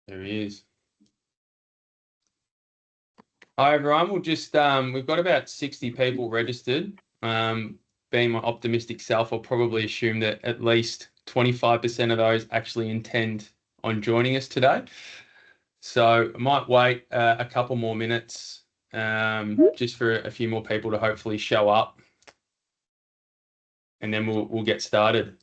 There he is. Hi everyone. We'll just we've got about 60 people registered. Being my optimistic self, I'll probably assume that at least 25% of those actually intend on joining us today. So I might wait a couple more minutes just for a few more people to hopefully show up, and then we'll get started.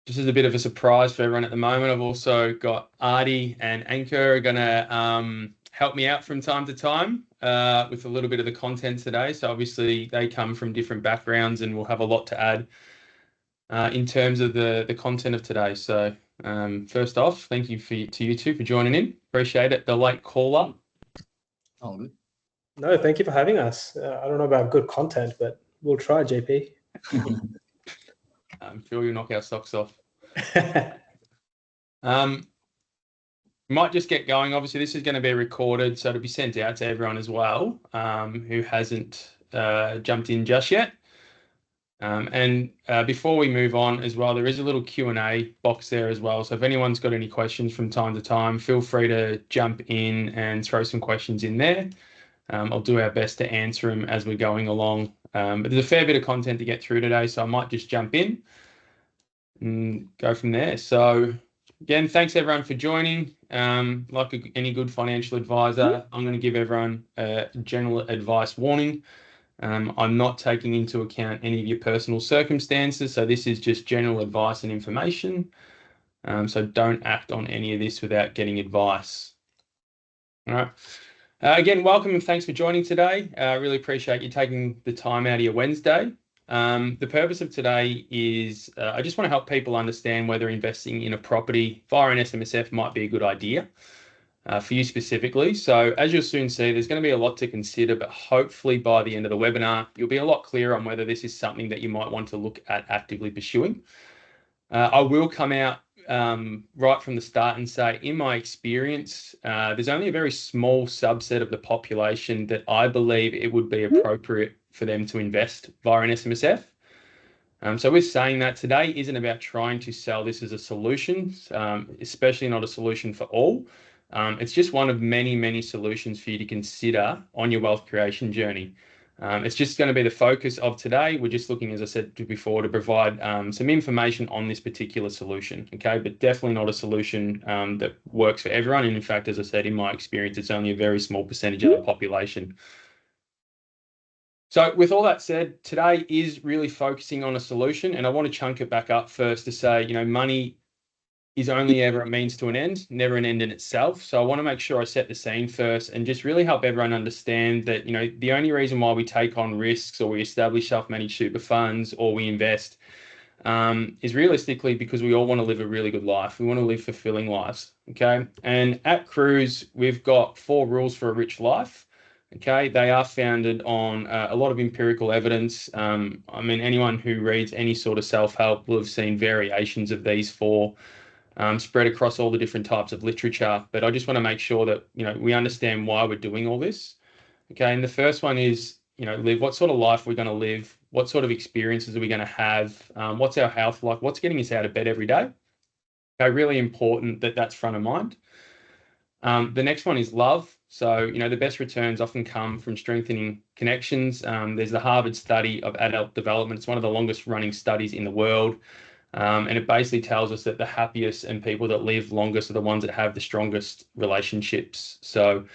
Just as a bit of a surprise for everyone at the moment, I've also got Adi and Ankur are going to help me out from time to time with a little bit of the content today. So obviously they come from different backgrounds and will have a lot to add in terms of the content of today. So first off, thank you to you two for joining in. Appreciate it. The late caller. Oh, good. No, thank you for having us. I don't know about good content, but we'll try, JP. I'm sure you'll knock our socks off. Might just get going. Obviously, this is going to be recorded, so it'll be sent out to everyone as well who hasn't jumped in just yet. Before we move on as well, there is a little Q&A box there as well. So if anyone's got any questions from time to time, feel free to jump in and throw some questions in there. I'll do our best to answer them as we're going along. But there's a fair bit of content to get through today, so I might just jump in and go from there. So again, thanks everyone for joining. Like any good financial advisor, I'm going to give everyone a general advice warning. I'm not taking into account any of your personal circumstances, so this is just general advice and information. So don't act on any of this without getting advice. All right. Again, welcome and thanks for joining today. I really appreciate you taking the time out of your Wednesday. The purpose of today is I just want to help people understand whether investing in a property via an SMSF might be a good idea for you specifically. So as you'll soon see, there's going to be a lot to consider, but hopefully by the end of the webinar, you'll be a lot clearer on whether this is something that you might want to look at actively pursuing. I will come out right from the start and say, in my experience, there's only a very small subset of the population that I believe it would be appropriate for them to invest via an SMSF. So we're saying that today isn't about trying to sell this as a solution, especially not a solution for all. It's just one of many, many solutions for you to consider on your wealth creation journey. It's just going to be the focus of today. We're just looking, as I said before, to provide some information on this particular solution, okay? But definitely not a solution that works for everyone. And in fact, as I said, in my experience, it's only a very small percentage of the population. So with all that said, today is really focusing on a solution, and I want to chunk it back up first to say, you know, money is only ever a means to an end, never an end in itself. So I want to make sure I set the scene first and just really help everyone understand that, you know, the only reason why we take on risks or we establish self-managed super funds or we invest is realistically because we all want to live a really good life. We want to live fulfilling lives, okay? And at Cruise, we've got 4 rules for a rich life. Okay, they are founded on a lot of empirical evidence. I mean, anyone who reads any sort of self-help will have seen variations of these 4 spread across all the different types of literature. But I just want to make sure that, you know, we understand why we're doing all this. Okay, and the first one is, you know, what sort of life we're going to live, what sort of experiences are we going to have, what's our health like, what's getting us out of bed every day. Okay, really important that that's front of mind. The next one is love. So, you know, the best returns often come from strengthening connections. There's the Harvard study of adult development. It's one of the longest running studies in the world. And it basically tells us that the happiest and people that live longest are the ones that have the strongest relationships. So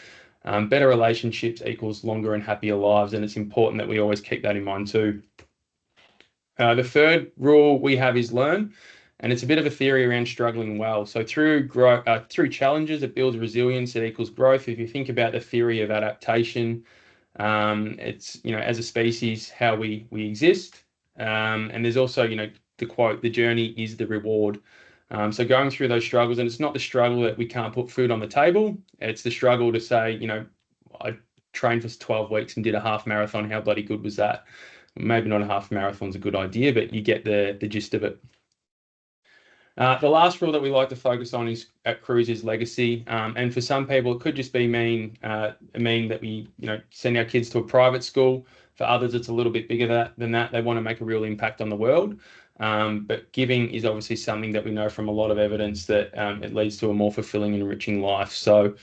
better relationships equals longer and happier lives. And it's important that we always keep that in mind too. The third rule we have is learn. And it's a bit of a theory around struggling well. So through challenges, it builds resilience, it equals growth. If you think about the theory of adaptation, it's, you know, as a species, how we exist. And there's also, you know, the quote, the journey is the reward. So going through those struggles, and it's not the struggle that we can't put food on the table. It's the struggle to say, you know, I trained for 12 weeks and did a half marathon. How bloody good was that? Maybe not a half marathon's a good idea, but you get the gist of it. The last rule that we like to focus on is at Cruise is legacy. And for some people, it could just be mean that we, you know, send our kids to a private school. For others, it's a little bit bigger than that. They want to make a real impact on the world. But giving is obviously something that we know from a lot of evidence that it leads to a more fulfilling and enriching life. So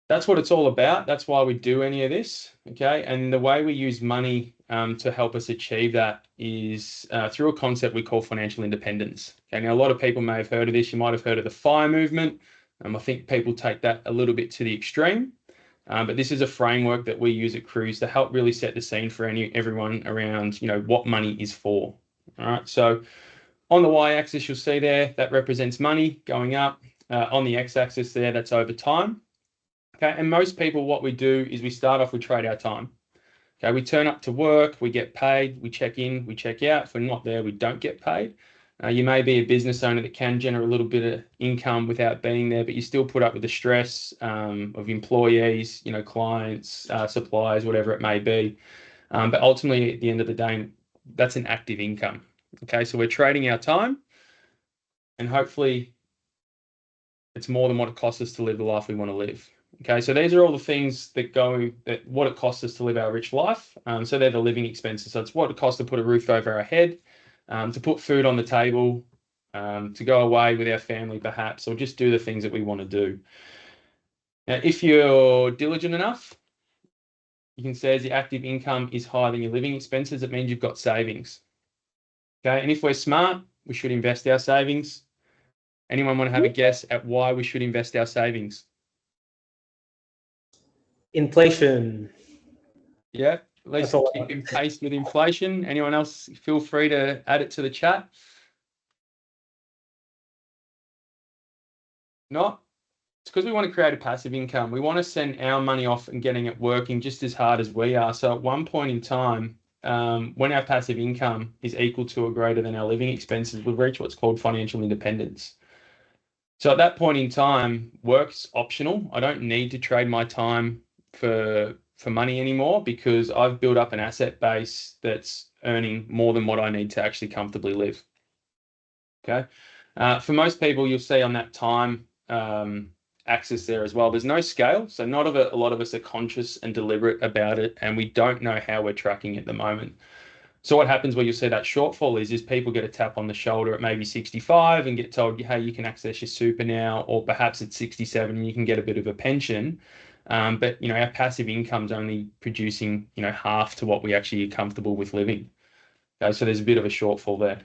that's what it's all about. That's why we do any of this, okay? And the way we use money to help us achieve that is through a concept we call financial independence. Okay, now a lot of people may have heard of this. You might have heard of the FIRE movement. I think people take that a little bit to the extreme. But this is a framework that we use at Cruise to help really set the scene for everyone around, what money is for. All right. So on the y-axis, you'll see there that represents money going up. On the x-axis there, that's over time. Okay. And most people, what we do is we start off, we trade our time. Okay. We turn up to work, we get paid, we check in, we check out. If we're not there, we don't get paid. You may be a business owner that can generate a little bit of income without being there, but you still put up with the stress of employees, clients, suppliers, whatever it may be. But ultimately, at the end of the day, that's an active income. Okay, so we're trading our time, and hopefully it's more than what it costs us to live the life we want to live. Okay, so these are all the things what it costs us to live our rich life. So they're the living expenses. So it's what it costs to put a roof over our head, to put food on the table, to go away with our family perhaps, or just do the things that we want to do. Now, if you're diligent enough, you can see as the active income is higher than your living expenses, it means you've got savings. Okay, and if we're smart, we should invest our savings. Anyone want to have a guess at why we should invest our savings? Inflation. Yeah, let's keep in pace with inflation. Anyone else, feel free to add it to the chat. Not? It's because we want to create a passive income. We want to send our money off and getting it working just as hard as we are. So at one point in time, when our passive income is equal to or greater than our living expenses, we've reached what's called financial independence. So at that point in time, work's optional. I don't need to trade my time for money anymore because I've built up an asset base that's earning more than what I need to actually comfortably live. Okay. For most people, you'll see on that time axis there as well, there's no scale. So a lot of us are conscious and deliberate about it, and we don't know how we're tracking at the moment. So what happens where you'll see that shortfall is people get a tap on the shoulder at maybe 65 and get told, hey, you can access your super now, or perhaps at 67 and you can get a bit of a pension. But our passive income's only producing half to what we actually are comfortable with living. Okay, so there's a bit of a shortfall there.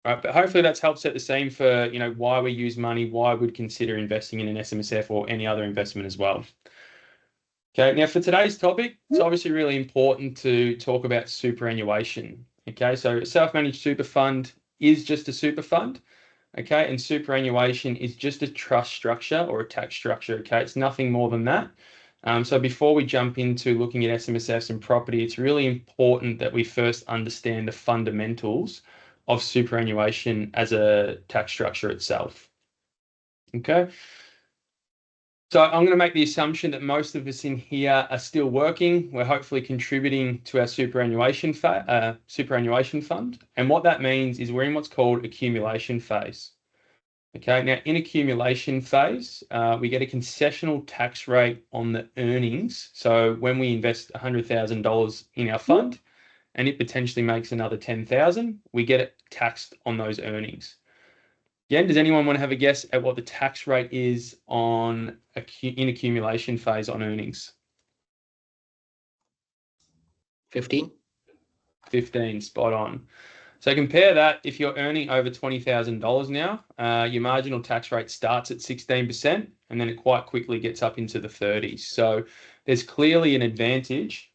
Right, but hopefully that's helped set the scene for why we use money, why we'd consider investing in an SMSF or any other investment as well. Okay, now for today's topic, it's obviously really important to talk about superannuation. Okay, so a self-managed super fund is just a super fund. Okay, and superannuation is just a trust structure or a tax structure. Okay, it's nothing more than that. So before we jump into looking at SMSFs and property, it's really important that we first understand the fundamentals of superannuation as a tax structure itself. Okay. So I'm going to make the assumption that most of us in here are still working. We're hopefully contributing to our superannuation fund. And what that means is we're in what's called accumulation phase. Okay, now in accumulation phase, we get a concessional tax rate on the earnings. So when we invest $100,000 in our fund and it potentially makes another $10,000, we get it taxed on those earnings. Again, does anyone want to have a guess at what the tax rate is in accumulation phase on earnings? 15. 15, spot on. So compare that, if you're earning over $20,000 now, your marginal tax rate starts at 16% and then it quite quickly gets up into the 30s. So there's clearly an advantage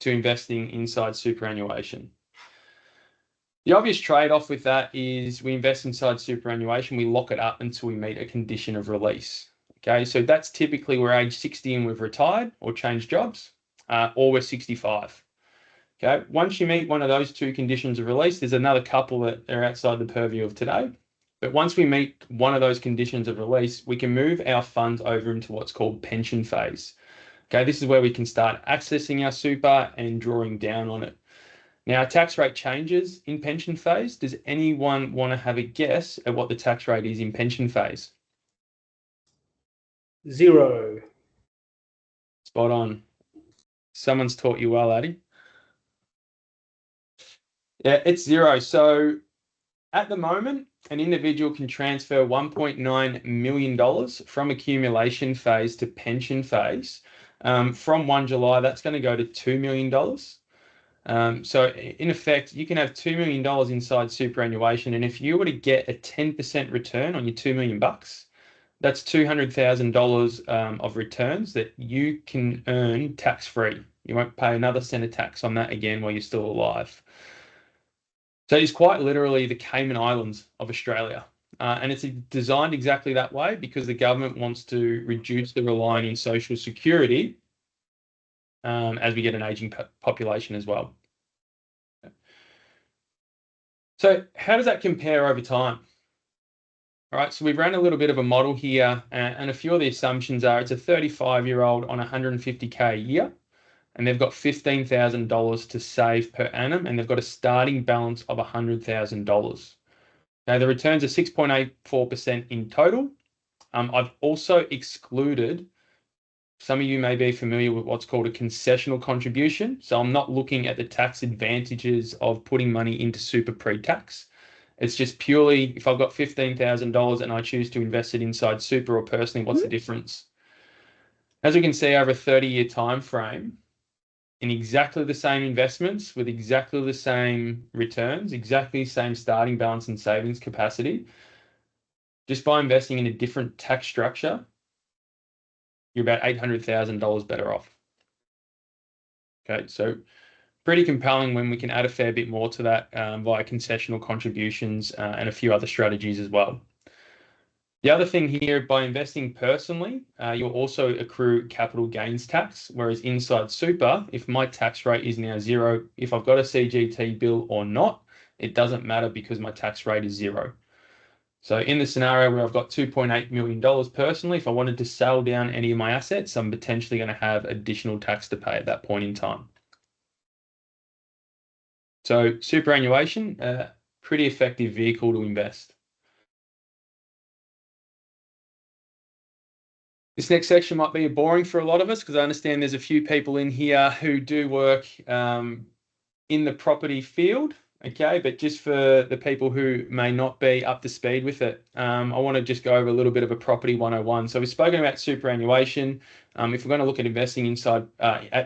to investing inside superannuation. The obvious trade-off with that is we invest inside superannuation, we lock it up until we meet a condition of release. Okay, so that's typically we're age 60 and we've retired or changed jobs, or we're 65. Okay, once you meet one of those two conditions of release, there's another couple that are outside the purview of today. But once we meet one of those conditions of release, we can move our funds over into what's called pension phase. Okay, this is where we can start accessing our super and drawing down on it. Now, our tax rate changes in pension phase. Does anyone want to have a guess at what the tax rate is in pension phase? 0. Spot on. Someone's taught you well, Adi. Yeah, it's zero. So at the moment, an individual can transfer $1.9 million from accumulation phase to pension phase. From 1 July, that's going to go to $2 million. So in effect, you can have $2 million inside superannuation. And if you were to get a 10% return on your $2 million, that's $200,000 of returns that you can earn tax-free. You won't pay another cent of tax on that again while you're still alive. So it's quite literally the Cayman Islands of Australia. And it's designed exactly that way because the government wants to reduce the reliance on social security as we get an aging population as well. So how does that compare over time? All right, so we've run a little bit of a model here, and a few of the assumptions are it's a 35-year-old on 150K a year, and they've got $15,000 to save per annum, and they've got a starting balance of $100,000. Now, the returns are 6.84% in total. I've also excluded, some of you may be familiar with what's called a concessional contribution. So I'm not looking at the tax advantages of putting money into super pre-tax. It's just purely, if I've got $15,000 and I choose to invest it inside super or personally, what's the difference? As we can see, over a 30-year time frame, in exactly the same investments with exactly the same returns, exactly the same starting balance and savings capacity, just by investing in a different tax structure, you're about $800,000 better off. Okay, so pretty compelling when we can add a fair bit more to that via concessional contributions and a few other strategies as well. The other thing here, by investing personally, you'll also accrue capital gains tax, whereas inside super, if my tax rate is now zero, if I've got a CGT bill or not, it doesn't matter because my tax rate is zero. So in the scenario where I've got $2.8 million personally, if I wanted to sell down any of my assets, I'm potentially going to have additional tax to pay at that point in time. So superannuation, pretty effective vehicle to invest. This next section might be boring for a lot of us because I understand there's a few people in here who do work in the property field. Okay, but just for the people who may not be up to speed with it, I want to just go over a little bit of a property 101. So we've spoken about superannuation. If we're going to look at investing inside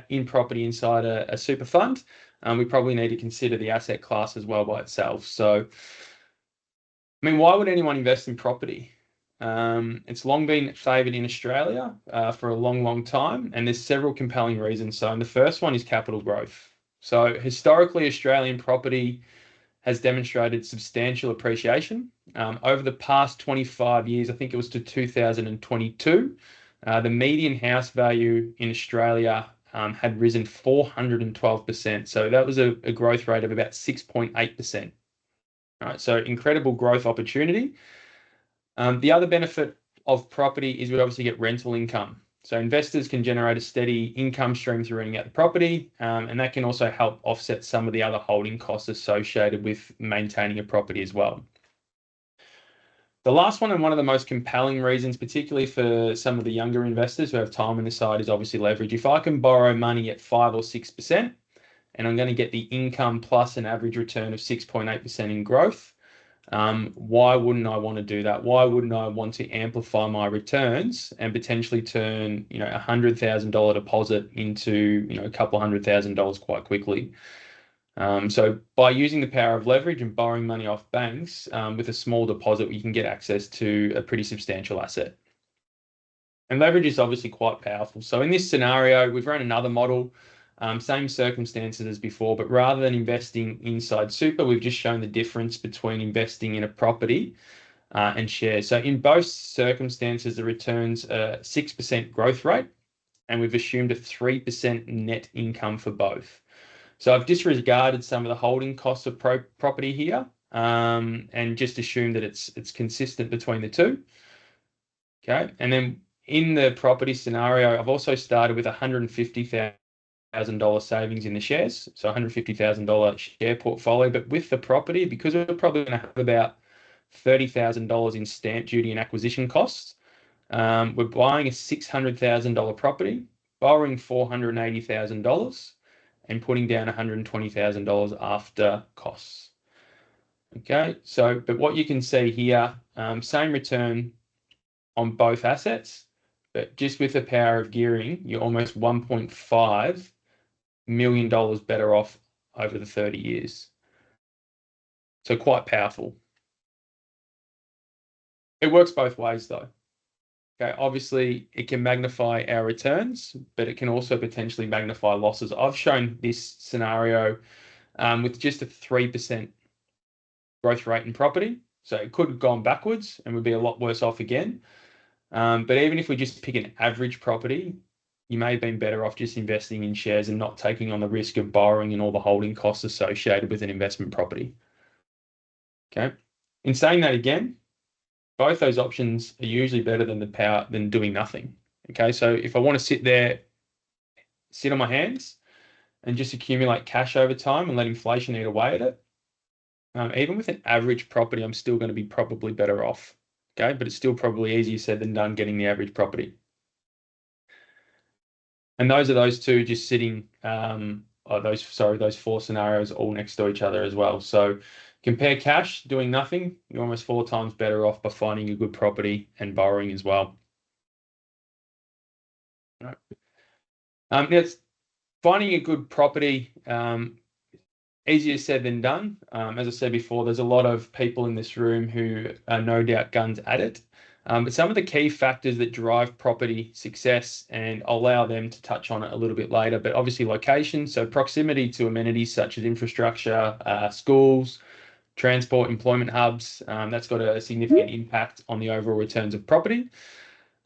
in property inside a super fund, we probably need to consider the asset class as well by itself. So, I mean, why would anyone invest in property? It's long been favoured in Australia for a long, long time, and there's several compelling reasons. So, and the first one is capital growth. So historically, Australian property has demonstrated substantial appreciation. Over the past 25 years, I think it was to 2022, the median house value in Australia had risen 412%. So that was a growth rate of about 6.8%. All right, so incredible growth opportunity. The other benefit of property is we obviously get rental income. So investors can generate a steady income stream through renting out the property, and that can also help offset some of the other holding costs associated with maintaining a property as well. The last one, and one of the most compelling reasons, particularly for some of the younger investors who have time on the side, is obviously leverage. If I can borrow money at 5 or 6%, and I'm going to get the income plus an average return of 6.8% in growth, why wouldn't I want to do that? Why wouldn't I want to amplify my returns and potentially turn, $100,000 deposit into, a couple $100,000 quite quickly? So by using the power of leverage and borrowing money off banks with a small deposit, you can get access to a pretty substantial asset. And leverage is obviously quite powerful. So in this scenario, we've run another model. Same circumstances as before, but rather than investing inside super, we've just shown the difference between investing in a property and shares. So in both circumstances, the returns are 6% growth rate, and we've assumed a 3% net income for both. So I've disregarded some of the holding costs of property here and just assumed that it's consistent between the two. Okay, and then in the property scenario, I've also started with $150,000 savings in the shares, so $150,000 share portfolio. But with the property, because we're probably going to have about $30,000 in stamp duty and acquisition costs, we're buying a $600,000 property, borrowing $480,000 and putting down $120,000 after costs. Okay, so, but what you can see here, same return on both assets, but just with the power of gearing, you're almost $1.5 million better off over the 30 years. So quite powerful. It works both ways though. Okay, obviously it can magnify our returns, but it can also potentially magnify losses. I've shown this scenario with just a 3% growth rate in property. So it could have gone backwards and would be a lot worse off again. But even if we just pick an average property, you may have been better off just investing in shares and not taking on the risk of borrowing and all the holding costs associated with an investment property. Okay. In saying that again, both those options are usually better than doing nothing. Okay. So if I want to sit on my hands and just accumulate cash over time and let inflation eat away at it, even with an average property, I'm still going to be probably better off. Okay. But it's still probably easier said than done getting the average property. And those are those two just sitting, those four scenarios all next to each other as well. So compare cash doing nothing, you're almost 4 times better off by finding a good property and borrowing as well. All right. It's finding a good property, easier said than done. As I said before, there's a lot of people in this room who are no doubt guns at it. But some of the key factors that drive property success, and I'll allow them to touch on it a little bit later, but obviously location, so proximity to amenities such as infrastructure, schools, transport, employment hubs, that's got a significant impact on the overall returns of property.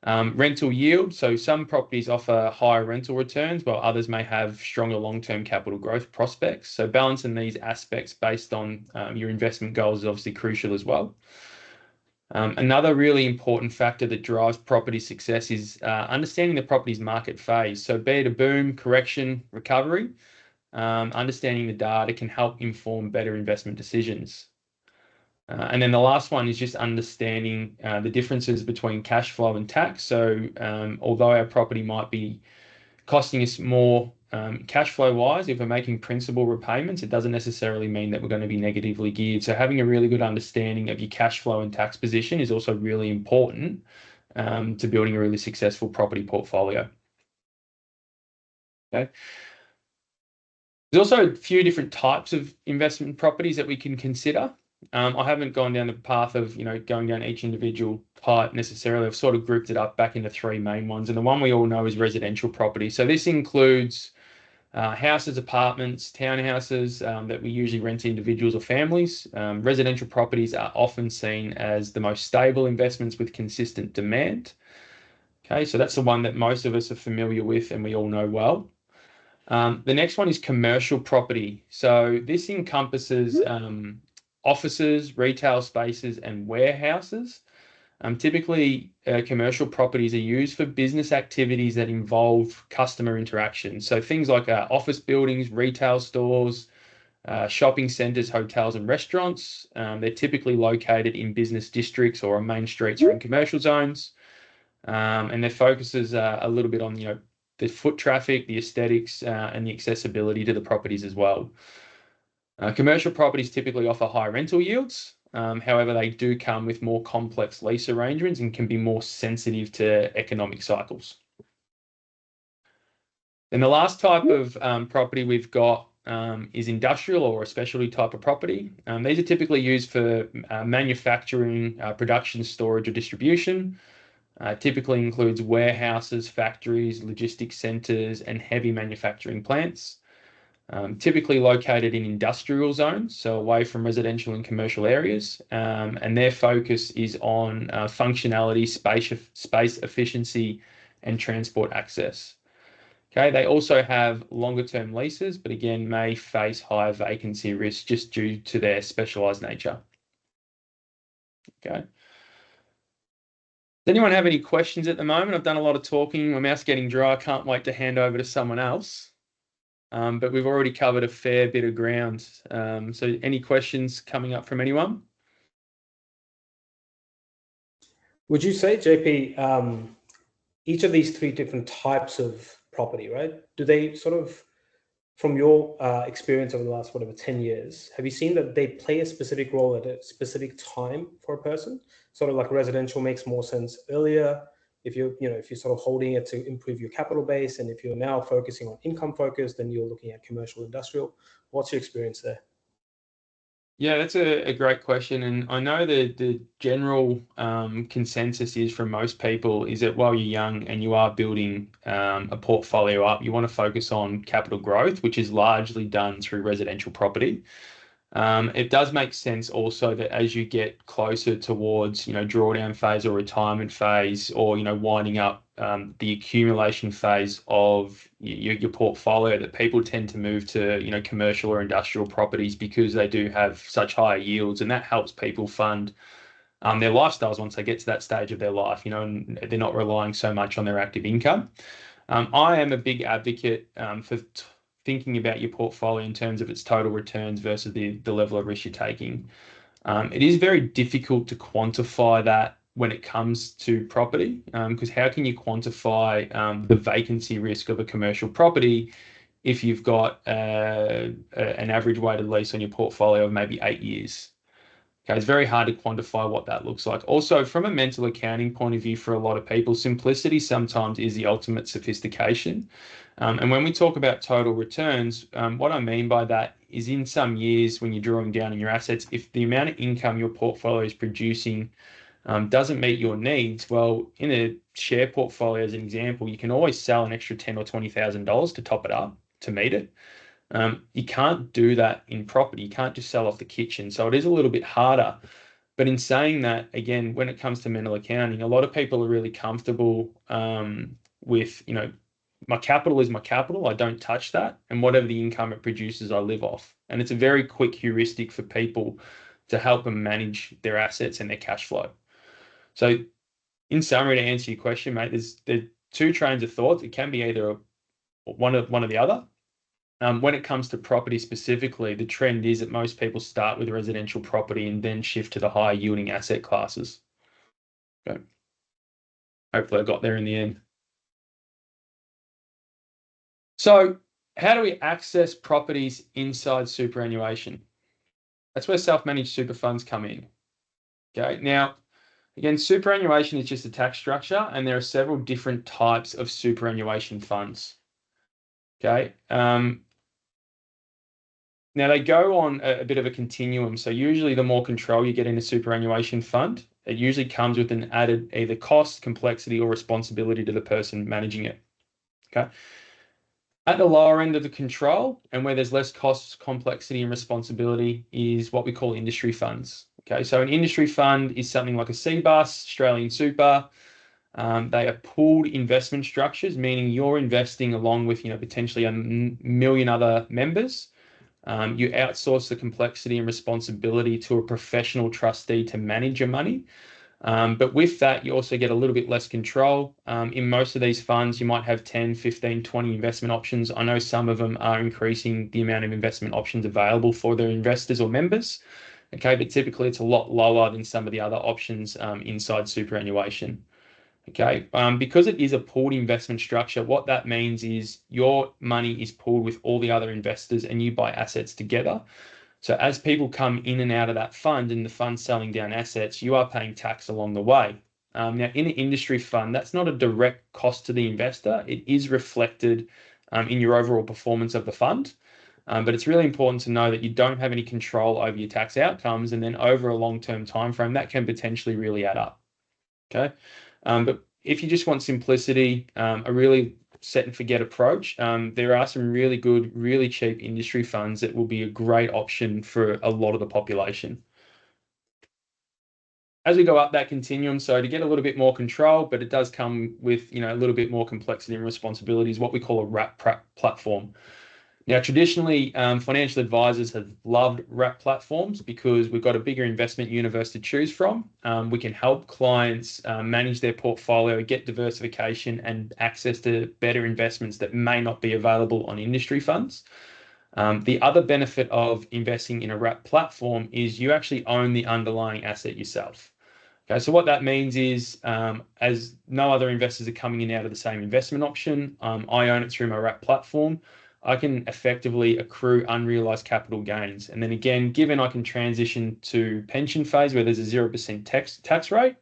Rental yield, so some properties offer higher rental returns while others may have stronger long-term capital growth prospects. So balancing these aspects based on your investment goals is obviously crucial as well. Another really important factor that drives property success is understanding the property's market phase. So be it a boom, correction, recovery, understanding the data can help inform better investment decisions. And then the last one is just understanding the differences between cash flow and tax. So although our property might be costing us more cash flow wise, if we're making principal repayments, it doesn't necessarily mean that we're going to be negatively geared. So having a really good understanding of your cash flow and tax position is also really important to building a really successful property portfolio. Okay. There's also a few different types of investment properties that we can consider. I haven't gone down the path of, going down each individual type necessarily. I've sort of grouped it up back into 3 main ones. And the one we all know is residential property. So this includes houses, apartments, townhouses that we usually rent to individuals or families. Residential properties are often seen as the most stable investments with consistent demand. Okay, so that's the one that most of us are familiar with and we all know well. The next one is commercial property. So this encompasses offices, retail spaces, and warehouses. Typically, commercial properties are used for business activities that involve customer interaction. So things like office buildings, retail stores, shopping centres, hotels, and restaurants. They're typically located in business districts or on main streets or in commercial zones. And their focus is a little bit on, the foot traffic, the aesthetics, and the accessibility to the properties as well. Commercial properties typically offer high rental yields. However, they do come with more complex lease arrangements and can be more sensitive to economic cycles. Then the last type of property we've got is industrial or a specialty type of property. These are typically used for manufacturing, production, storage, or distribution. Typically includes warehouses, factories, logistics centres, and heavy manufacturing plants. Typically located in industrial zones, so away from residential and commercial areas, and their focus is on functionality, space efficiency, and transport access. Okay, they also have longer term leases, but again, may face higher vacancy risk just due to their specialised nature. Okay. Does anyone have any questions at the moment? I've done a lot of talking. My mouth's getting dry. I can't wait to hand over to someone else. But we've already covered a fair bit of ground. So any questions coming up from anyone? Would you say, JP, each of these 3 different types of property, right? Do they sort of, from your experience over the last, 10 years, have you seen that they play a specific role at a specific time for a person? Sort of like residential makes more sense earlier if if you're sort of holding it to improve your capital base, and if you're now focusing on income focus, then you're looking at commercial, industrial. What's your experience there? Yeah, that's a great question. And I know the general consensus is from most people is that while you're young and you are building a portfolio up, you want to focus on capital growth, which is largely done through residential property. It does make sense also that as you get closer towards, drawdown phase or retirement phase, or, winding up the accumulation phase of your portfolio, that people tend to move to, commercial or industrial properties because they do have such higher yields, and that helps people fund their lifestyles once they get to that stage of their life, and they're not relying so much on their active income. I am a big advocate for thinking about your portfolio in terms of its total returns versus the level of risk you're taking. It is very difficult to quantify that when it comes to property, because how can you quantify the vacancy risk of a commercial property if you've got an average weighted lease on your portfolio of maybe 8 years? Okay, it's very hard to quantify what that looks like. Also, from a mental accounting point of view, for a lot of people, simplicity sometimes is the ultimate sophistication. And when we talk about total returns, what I mean by that is in some years when you're drawing down on your assets, if the amount of income your portfolio is producing doesn't meet your needs, well, in a share portfolio, as an example, you can always sell an extra $10,000 or $20,000 to top it up to meet it. You can't do that in property. You can't just sell off the kitchen. So it is a little bit harder. But in saying that, again, when it comes to mental accounting, a lot of people are really comfortable with, my capital is my capital. I don't touch that. And whatever the income it produces, I live off. And it's a very quick heuristic for people to help them manage their assets and their cash flow. So in summary, to answer your question, mate, there's two trains of thought. It can be either one or the other. When it comes to property specifically, the trend is that most people start with residential property and then shift to the higher yielding asset classes. Okay. Hopefully I got there in the end. So how do we access properties inside superannuation? That's where self-managed super funds come in. Okay. Now, again, superannuation is just a tax structure, and there are several different types of superannuation funds. Okay. Now, they go on a bit of a continuum. So usually the more control you get in a superannuation fund, it usually comes with an added either cost, complexity, or responsibility to the person managing it. Okay. At the lower end of the control, and where there's less costs, complexity, and responsibility, is what we call industry funds. Okay. So an industry fund is something like a CBUS, Australian Super. They are pooled investment structures, meaning you're investing along with, potentially a million other members. You outsource the complexity and responsibility to a professional trustee to manage your money. But with that, you also get a little bit less control. In most of these funds, you might have 10, 15, 20 investment options. I know some of them are increasing the amount of investment options available for their investors or members. Okay, but typically it's a lot lower than some of the other options inside superannuation. Okay, because it is a pooled investment structure, what that means is your money is pooled with all the other investors and you buy assets together. So as people come in and out of that fund and the fund's selling down assets, you are paying tax along the way. Now, in an industry fund, that's not a direct cost to the investor. It is reflected in your overall performance of the fund. But it's really important to know that you don't have any control over your tax outcomes, and then over a long-term time frame, that can potentially really add up. Okay. But if you just want simplicity, a really set and forget approach, there are some really good, really cheap industry funds that will be a great option for a lot of the population. As we go up that continuum, so to get a little bit more control, but it does come with, a little bit more complexity and responsibilities, what we call a wrap platform. Now, traditionally, financial advisors have loved wrap platforms because we've got a bigger investment universe to choose from. We can help clients manage their portfolio, get diversification and access to better investments that may not be available on industry funds. The other benefit of investing in a wrap platform is you actually own the underlying asset yourself. Okay, so what that means is, as no other investors are coming in out of the same investment option, I own it through my wrap platform. I can effectively accrue unrealized capital gains. And then again, given I can transition to pension phase where there's a 0% tax rate,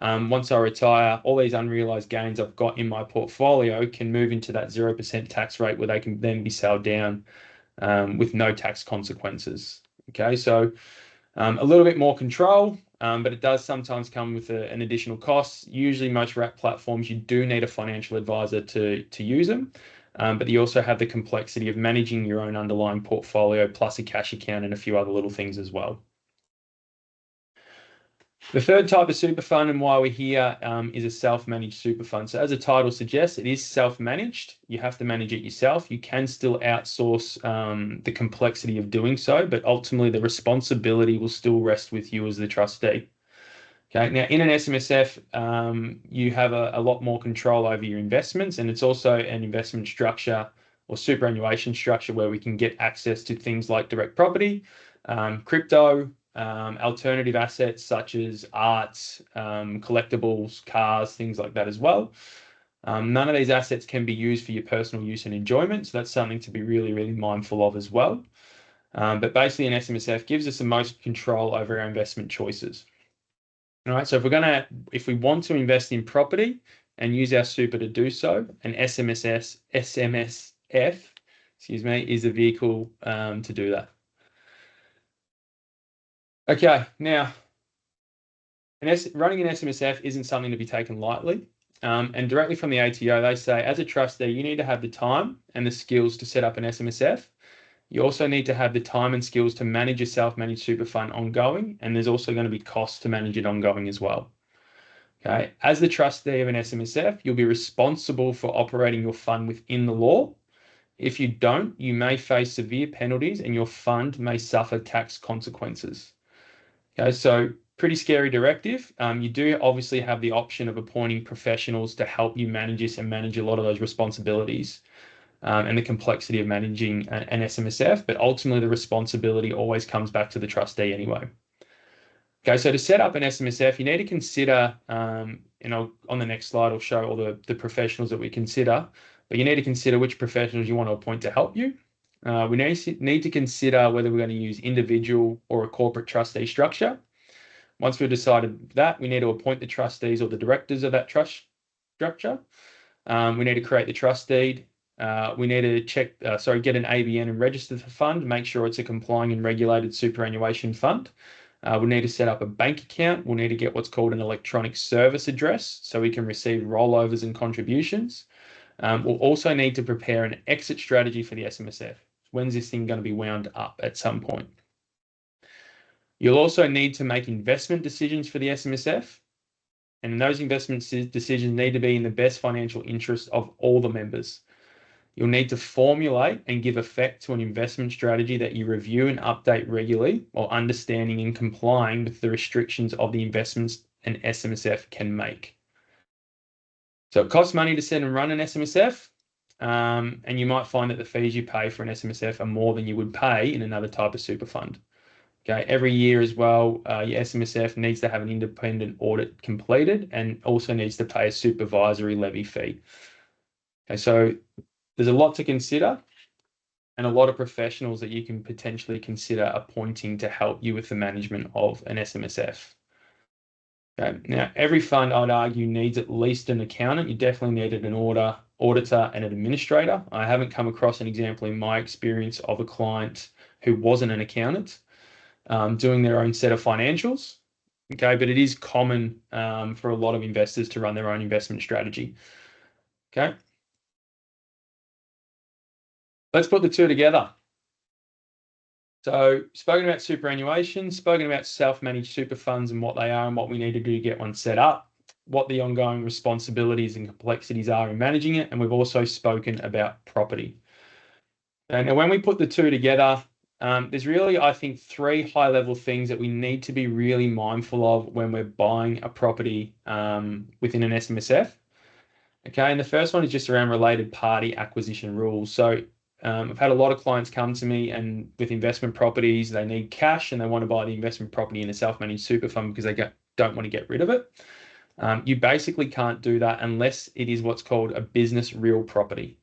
once I retire, all these unrealized gains I've got in my portfolio can move into that 0% tax rate where they can then be sold down with no tax consequences. Okay, so a little bit more control, but it does sometimes come with an additional cost. Usually most wrap platforms, you do need a financial advisor to use them, but you also have the complexity of managing your own underlying portfolio plus a cash account and a few other little things as well. The third type of super fund and why we're here is a self-managed super fund. So as the title suggests, it is self-managed. You have to manage it yourself. You can still outsource the complexity of doing so, but ultimately the responsibility will still rest with you as the trustee. Okay, now in an SMSF, you have a lot more control over your investments, and it's also an investment structure or superannuation structure where we can get access to things like direct property, crypto, alternative assets such as arts, collectibles, cars, things like that as well. None of these assets can be used for your personal use and enjoyment, so that's something to be really, really mindful of as well. But basically an SMSF gives us the most control over our investment choices. All right, so if we want to invest in property and use our super to do so, an SMSF, excuse me, is the vehicle to do that. Okay, now running an SMSF isn't something to be taken lightly. And directly from the ATO, they say, as a trustee, you need to have the time and the skills to set up an SMSF. You also need to have the time and skills to manage a self-managed super fund ongoing, and there's also going to be costs to manage it ongoing as well. Okay, as the trustee of an SMSF, you'll be responsible for operating your fund within the law. If you don't, you may face severe penalties and your fund may suffer tax consequences. Okay, so pretty scary directive. You do obviously have the option of appointing professionals to help you manage this and manage a lot of those responsibilities and the complexity of managing an SMSF, but ultimately the responsibility always comes back to the trustee anyway. Okay, so to set up an SMSF, you need to consider, on the next slide I'll show all the professionals that we consider, but you need to consider which professionals you want to appoint to help you. We need to consider whether we're going to use individual or a corporate trustee structure. Once we've decided that, we need to appoint the trustees or the directors of that trust structure. We need to create the trust deed. We need to get an ABN and register the fund, make sure it's a complying and regulated superannuation fund. We need to set up a bank account. We'll need to get what's called an electronic service address so we can receive rollovers and contributions. We'll also need to prepare an exit strategy for the SMSF. When's this thing going to be wound up at some point? You'll also need to make investment decisions for the SMSF, and those investment decisions need to be in the best financial interest of all the members. You'll need to formulate and give effect to an investment strategy that you review and update regularly while understanding and complying with the restrictions of the investments an SMSF can make. So it costs money to set and run an SMSF, and you might find that the fees you pay for an SMSF are more than you would pay in another type of super fund. Okay, every year as well, your SMSF needs to have an independent audit completed and also needs to pay a supervisory levy fee. Okay, so there's a lot to consider and a lot of professionals that you can potentially consider appointing to help you with the management of an SMSF. Okay. Now, every fund, I'd argue, needs at least an accountant. You definitely needed an auditor and an administrator. I haven't come across an example in my experience of a client who wasn't an accountant doing their own set of financials. Okay, but it is common for a lot of investors to run their own investment strategy. Okay. Let's put the two together. So spoken about superannuation, spoken about self-managed super funds and what they are and what we need to do to get one set up, what the ongoing responsibilities and complexities are in managing it, and we've also spoken about property. And now when we put the two together, there's really, I think, three high-level things that we need to be really mindful of when we're buying a property within an SMSF. Okay, and the first one is just around related party acquisition rules. So I've had a lot of clients come to me and with investment properties, they need cash and they want to buy the investment property in a self-managed super fund because they don't want to get rid of it. You basically can't do that unless it is what's called a business real property.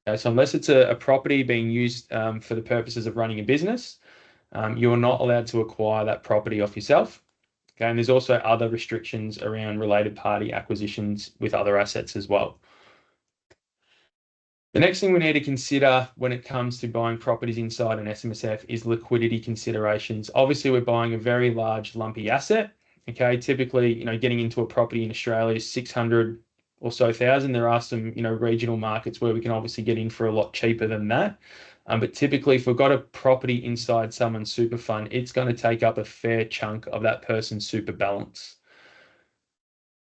Okay, so unless it's a property being used for the purposes of running a business, you're not allowed to acquire that property off yourself. Okay, and there's also other restrictions around related party acquisitions with other assets as well. The next thing we need to consider when it comes to buying properties inside an SMSF is liquidity considerations. Obviously, we're buying a very large, lumpy asset. Okay, typically, getting into a property in Australia is 600 or so thousand. There are some, regional markets where we can obviously get in for a lot cheaper than that. But typically, if we've got a property inside someone's super fund, it's going to take up a fair chunk of that person's super balance.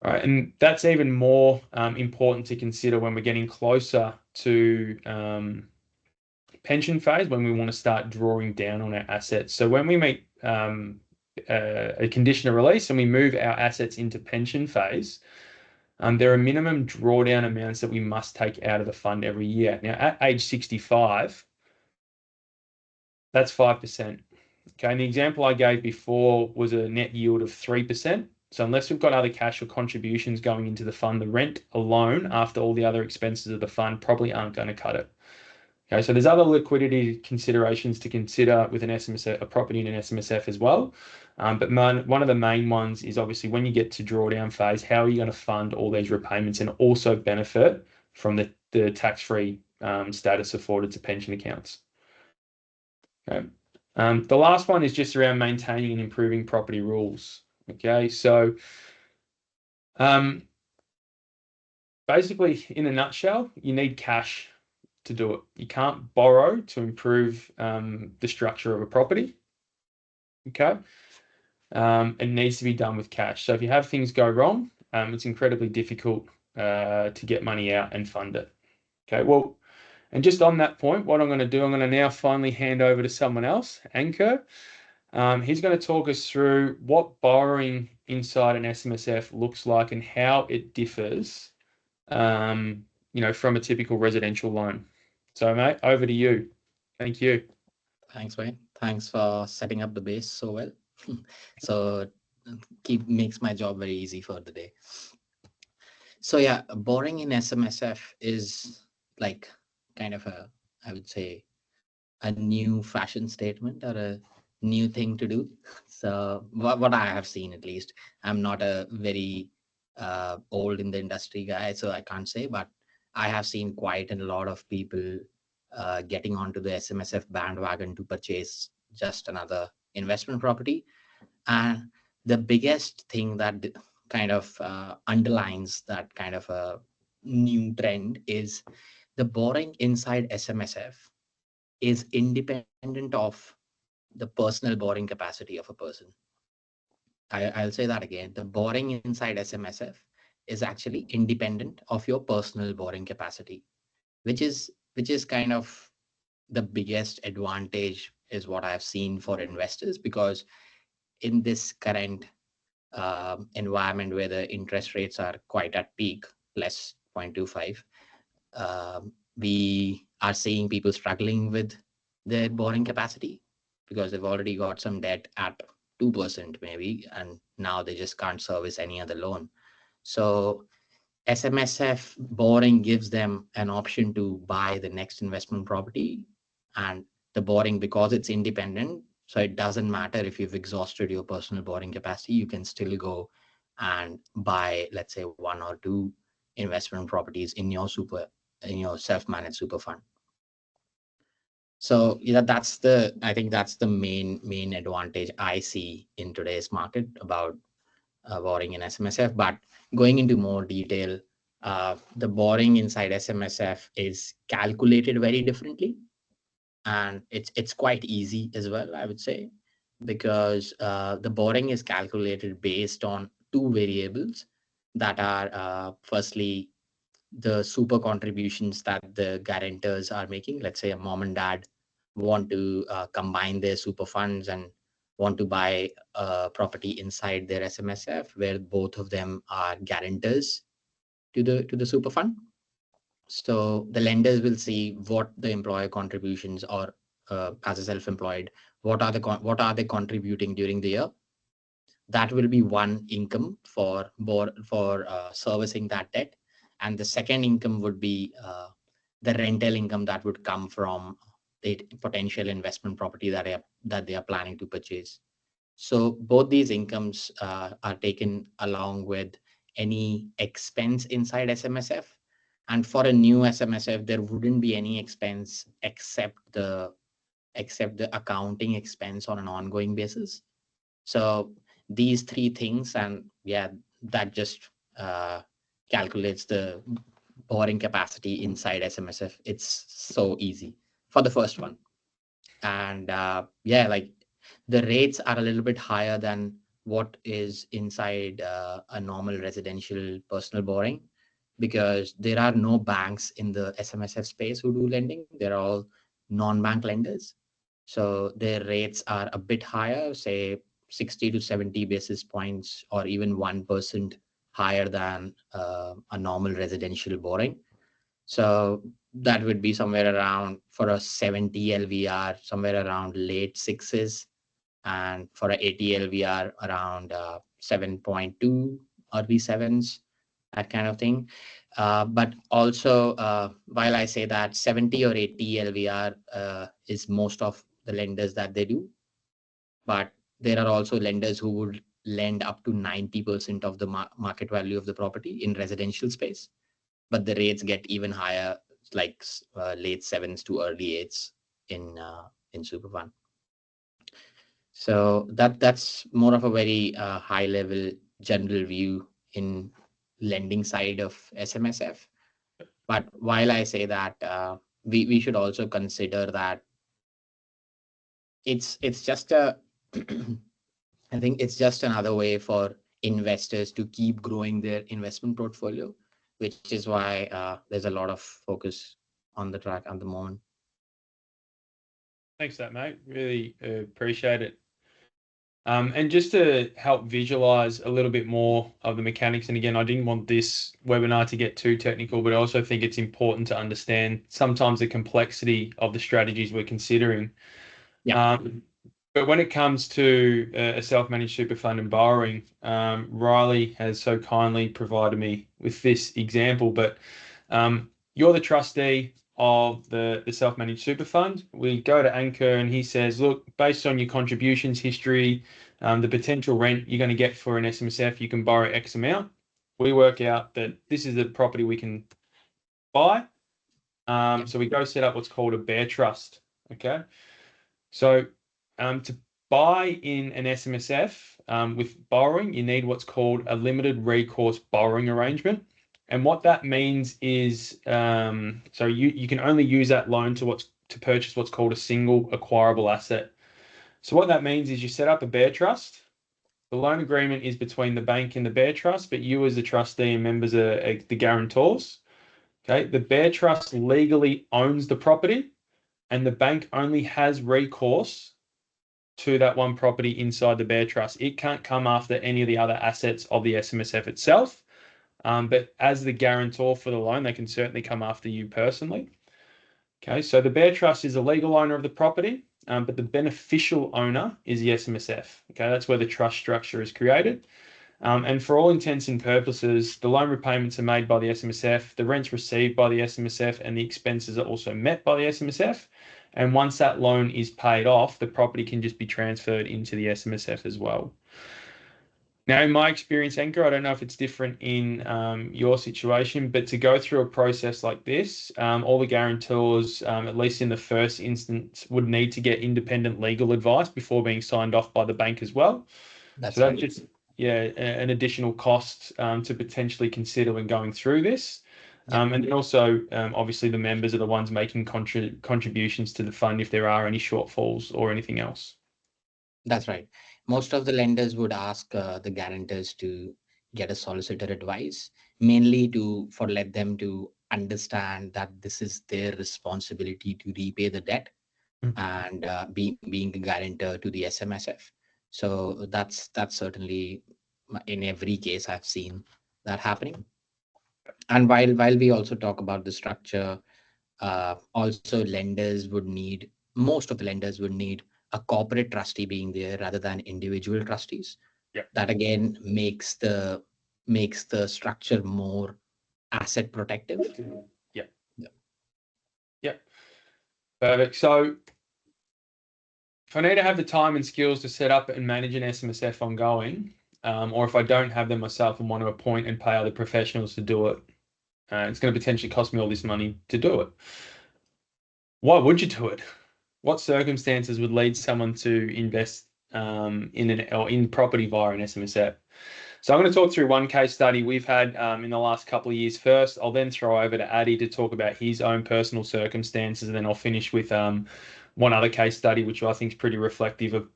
All right, and that's even more important to consider when we're getting closer to pension phase, when we want to start drawing down on our assets. So when we make a condition of release and we move our assets into pension phase, there are minimum drawdown amounts that we must take out of the fund every year. Now, at age 65, that's 5%. Okay, and the example I gave before was a net yield of 3%. So unless we've got other cash or contributions going into the fund, the rent alone, after all the other expenses of the fund, probably aren't going to cut it. Okay, so there's other liquidity considerations to consider with an SMSF, a property in an SMSF as well. But one of the main ones is obviously when you get to drawdown phase, how are you going to fund all these repayments and also benefit from the tax-free status afforded to pension accounts? Okay. The last one is just around maintaining and improving property rules. Okay, so basically, in a nutshell, you need cash to do it. You can't borrow to improve the structure of a property. Okay, it needs to be done with cash. So if you have things go wrong, it's incredibly difficult to get money out and fund it. Okay, well, and just on that point, what I'm going to do, I'm going to now finally hand over to someone else, Ankur. He's going to talk us through what borrowing inside an SMSF looks like and how it differs, from a typical residential loan. So, mate, over to you. Thank you. Thanks, Wayne. Thanks for setting up the base so well. So makes my job very easy for the day. So yeah, borrowing in SMSF is like kind of I would say, a new fashion statement or a new thing to do. So what I have seen, at least, I'm not a very old in the industry guy, so I can't say, but I have seen quite a lot of people getting onto the SMSF bandwagon to purchase just another investment property. And the biggest thing that kind of underlines that kind of a new trend is the borrowing inside SMSF is independent of the personal borrowing capacity of a person. I'll say that again. The borrowing inside SMSF is actually independent of your personal borrowing capacity, which is kind of the biggest advantage is what I've seen for investors, because in this current environment where the interest rates are quite at peak, plus 0.25, we are seeing people struggling with their borrowing capacity because they've already got some debt at 2% maybe, and now they just can't service any other loan. So SMSF borrowing gives them an option to buy the next investment property, and the borrowing, because it's independent, so it doesn't matter if you've exhausted your personal borrowing capacity, you can still go and buy, let's say, 1 or 2 investment properties in your self-managed super fund. So I think that's the main advantage I see in today's market about borrowing in SMSF. But going into more detail, the borrowing inside SMSF is calculated very differently, and it's quite easy as well, I would say, because the borrowing is calculated based on 2 variables that are firstly the super contributions that the guarantors are making. Let's say a mom and dad want to combine their super funds and want to buy a property inside their SMSF where both of them are guarantors to the super fund. So the lenders will see what the employer contributions, or as a self-employed, what are they contributing during the year, that will be one income for servicing that debt. And the second income would be the rental income that would come from the potential investment property that they are planning to purchase. So both these incomes are taken along with any expense inside SMSF. And for a new SMSF, there wouldn't be any expense except the accounting expense on an ongoing basis. So these three things, and yeah, that just calculates the borrowing capacity inside SMSF. It's so easy for the first one. And yeah, like the rates are a little bit higher than what is inside a normal residential personal borrowing, because there are no banks in the SMSF space who do lending. They're all non-bank lenders. So their rates are a bit higher, say 60 to 70 basis points or even 1% higher than a normal residential borrowing. So that would be somewhere around, for a 70 LVR, somewhere around late sixes, and for a 80 LVR around 7.2, early sevens, that kind of thing. But also, while I say that 70 or 80 LVR is most of the lenders that they do, but there are also lenders who would lend up to 90% of the market value of the property in residential space, but the rates get even higher, like late sevens to early eights in Super Fund. So that's more of a very high level general view in lending side of SMSF. But while I say that, we should also consider that it's just a I think it's just another way for investors to keep growing their investment portfolio, which is why there's a lot of focus on the track at the moment. Thanks for that, mate. Really appreciate it. And just to help visualize a little bit more of the mechanics, and again, I didn't want this webinar to get too technical, but I also think it's important to understand sometimes the complexity of the strategies we're considering. Yeah. But when it comes to a self-managed super fund and borrowing, Riley has so kindly provided me with this example, but you're the trustee of the self-managed super fund. We go to Ankur and he says, look, based on your contributions history, the potential rent you're going to get for an SMSF, you can borrow X amount. We work out that this is the property we can buy. So we go set up what's called a bear trust. Okay. So to buy in an SMSF with borrowing, you need what's called a limited recourse borrowing arrangement. And what that means is, so you can only use that loan to purchase what's called a single acquirable asset. So what that means is you set up a bear trust. The loan agreement is between the bank and the bear trust, but you as the trustee and members are the guarantors. Okay, the bear trust legally owns the property, and the bank only has recourse to that one property inside the bear trust. It can't come after any of the other assets of the SMSF itself. But as the guarantor for the loan, they can certainly come after you personally. Okay, so the bear trust is the legal owner of the property, but the beneficial owner is the SMSF. Okay, that's where the trust structure is created. And for all intents and purposes, the loan repayments are made by the SMSF, the rent's received by the SMSF, and the expenses are also met by the SMSF. And once that loan is paid off, the property can just be transferred into the SMSF as well. Now, in my experience, Ankur, I don't know if it's different in your situation, but to go through a process like this, all the guarantors, at least in the first instance, would need to get independent legal advice before being signed off by the bank as well. That's just an additional cost to potentially consider when going through this. And then also, obviously, the members are the ones making contributions to the fund if there are any shortfalls or anything else. That's right. Most of the lenders would ask the guarantors to get a solicitor advice, mainly for let them to understand that this is their responsibility to repay the debt and being a guarantor to the SMSF. So that's certainly in every case I've seen that happening. And while we also talk about the structure, also most of the lenders would need a corporate trustee being there rather than individual trustees. Yep. That again makes the structure more asset protective. Yep. Yep. Yep. Perfect. So if I need to have the time and skills to set up and manage an SMSF ongoing, or if I don't have them myself and want to appoint and pay other professionals to do it, it's going to potentially cost me all this money to do it. Why would you do it? What circumstances would lead someone to invest in property via an SMSF? So I'm going to talk through one case study we've had in the last couple of years first. I'll then throw over to Adi to talk about his own personal circumstances, and then I'll finish with one other case study, which I think is pretty reflective of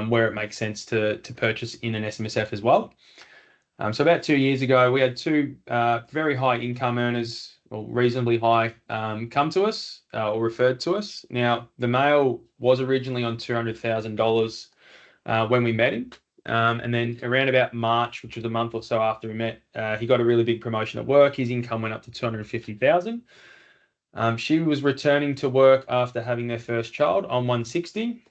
where it makes sense to purchase in an SMSF as well. So about 2 years ago, we had two very high income earners, or reasonably high, come to us or referred to us. Now, the male was originally on $200,000 when we met him. And then around about March, which was a month or so after we met, he got a really big promotion at work. His income went up to $250,000. She was returning to work after having their first child on 160.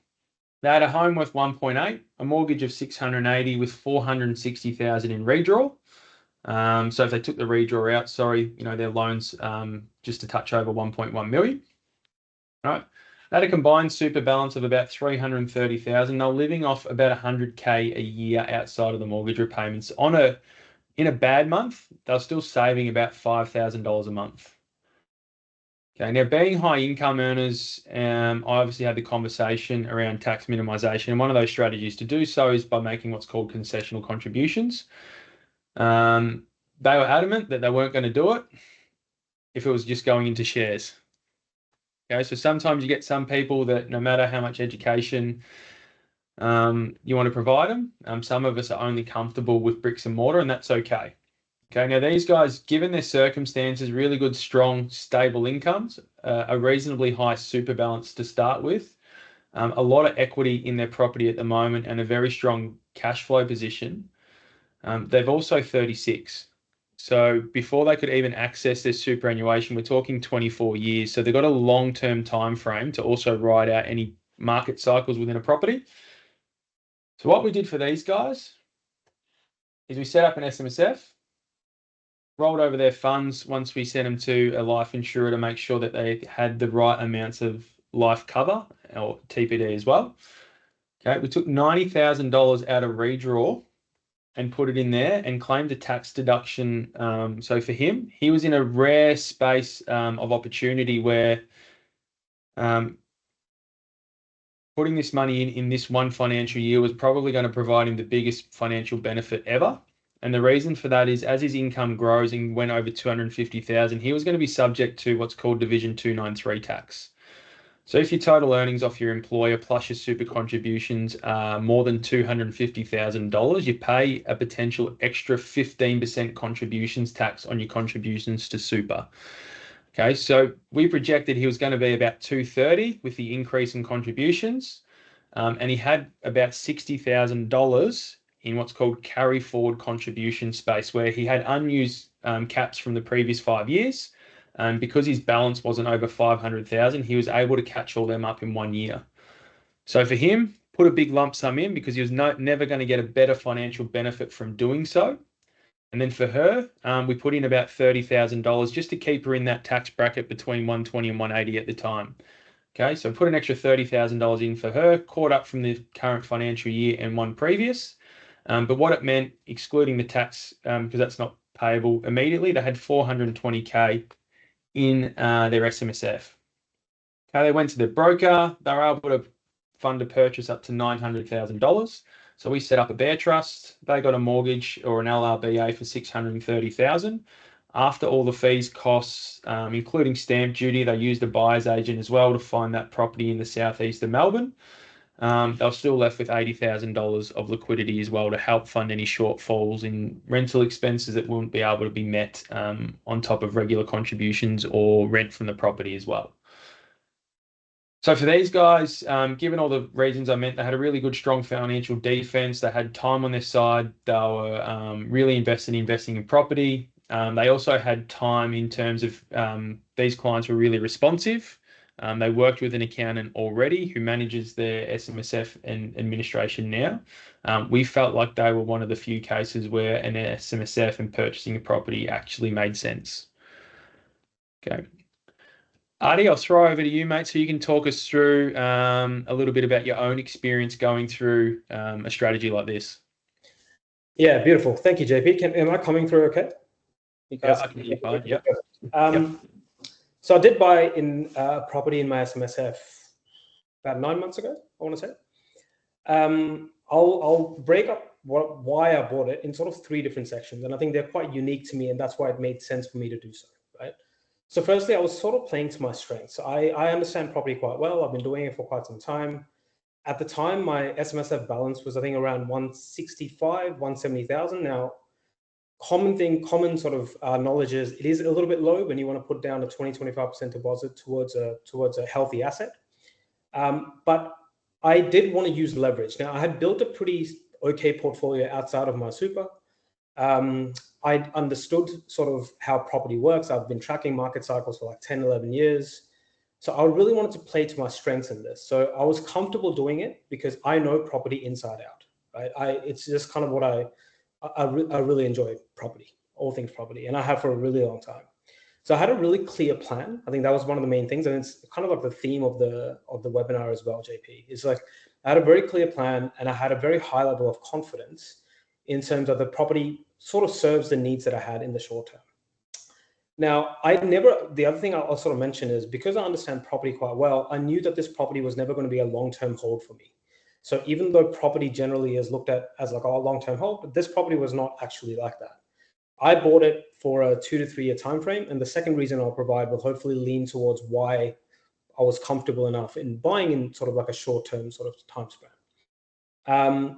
They had a home worth 1.8, a mortgage of 680 with 460,000 in redraw. So if they took the redraw out, their loans just a touch over 1.1 million. All right. They had a combined super balance of about 330,000. They're living off about 100K a year outside of the mortgage repayments. In a bad month, they're still saving about $5,000 a month. Okay, now being high income earners, I obviously had the conversation around tax minimisation, and one of those strategies to do so is by making what's called concessional contributions. They were adamant that they weren't going to do it if it was just going into shares. Okay, so sometimes you get some people that no matter how much education you want to provide them, some of us are only comfortable with bricks and mortar, and that's okay. Okay, now these guys, given their circumstances, really good, strong, stable incomes, a reasonably high super balance to start with, a lot of equity in their property at the moment, and a very strong cash flow position. They've also 36. So before they could even access their superannuation, we're talking 24 years. So they've got a long-term time frame to also ride out any market cycles within a property. So what we did for these guys is we set up an SMSF, rolled over their funds once we sent them to a life insurer to make sure that they had the right amounts of life cover, or TPD as well. Okay, we took $90,000 out of redraw and put it in there and claimed a tax deduction. So for him, he was in a rare space of opportunity where putting this money in this one financial year was probably going to provide him the biggest financial benefit ever. And the reason for that is as his income grows and went over 250,000, he was going to be subject to what's called Division 293 tax. So if your total earnings off your employer plus your super contributions are more than $250,000, you pay a potential extra 15% contributions tax on your contributions to super. Okay, so we projected he was going to be about 230 with the increase in contributions, and he had about $60,000 in what's called carry forward contribution space, where he had unused caps from the previous 5 years. And because his balance wasn't over 500,000, he was able to catch all them up in 1 year. So for him, put a big lump sum in because he was never going to get a better financial benefit from doing so. And then for her, we put in about $30,000 just to keep her in that tax bracket between 120 and 180 at the time. Okay, so put an extra $30,000 in for her, caught up from the current financial year and one previous. But what it meant, excluding the tax, because that's not payable immediately, they had 420K in their SMSF. Okay, they went to their broker. They were able to fund a purchase up to $900,000. So we set up a bear trust. They got a mortgage or an LRBA for $630,000. After all the fees, costs, including stamp duty, they used a buyer's agent as well to find that property in the southeast of Melbourne. They were still left with $80,000 of liquidity as well to help fund any shortfalls in rental expenses that wouldn't be able to be met on top of regular contributions or rent from the property as well. So for these guys, given all the reasons I meant, they had a really good, strong financial defense. They had time on their side. They were really investing in property. They also had time in terms of these clients were really responsive. They worked with an accountant already who manages their SMSF and administration now. We felt like they were one of the few cases where an SMSF and purchasing a property actually made sense. Okay. Adi, I'll throw over to you, mate, so you can talk us through a little bit about your own experience going through a strategy like this. Yeah, beautiful. Thank you, JP. Am I coming through okay? Yeah, I can hear you fine. Yep. So I did buy in property in my SMSF about 9 months ago, I want to say. I'll break up why I bought it in sort of 3 different sections, and I think they're quite unique to me, and that's why it made sense for me to do so, right? So firstly, I was sort of playing to my strengths. I understand property quite well. I've been doing it for quite some time. At the time, my SMSF balance was, I think, around 165, 170,000. Now, common sort of knowledge is it is a little bit low when you want to put down a 20-25% deposit towards a healthy asset. But I did want to use leverage. Now, I had built a pretty okay portfolio outside of my super. I understood sort of how property works. I've been tracking market cycles for like 10, 11 years. So I really wanted to play to my strengths in this. So I was comfortable doing it because I know property inside out, right? It's just kind of what I really enjoy property, all things property, and I have for a really long time. So I had a really clear plan. I think that was one of the main things, and it's kind of like the theme of the webinar as well, JP. It's like I had a very clear plan, and I had a very high level of confidence in terms of the property sort of serves the needs that I had in the short term. Now, the other thing I'll sort of mention is because I understand property quite well, I knew that this property was never going to be a long-term hold for me. So even though property generally is looked at as like a long-term hold, but this property was not actually like that. I bought it for a 2 to 3 year time frame, and the second reason I'll provide will hopefully lean towards why I was comfortable enough in buying in sort of like a short-term sort of time span.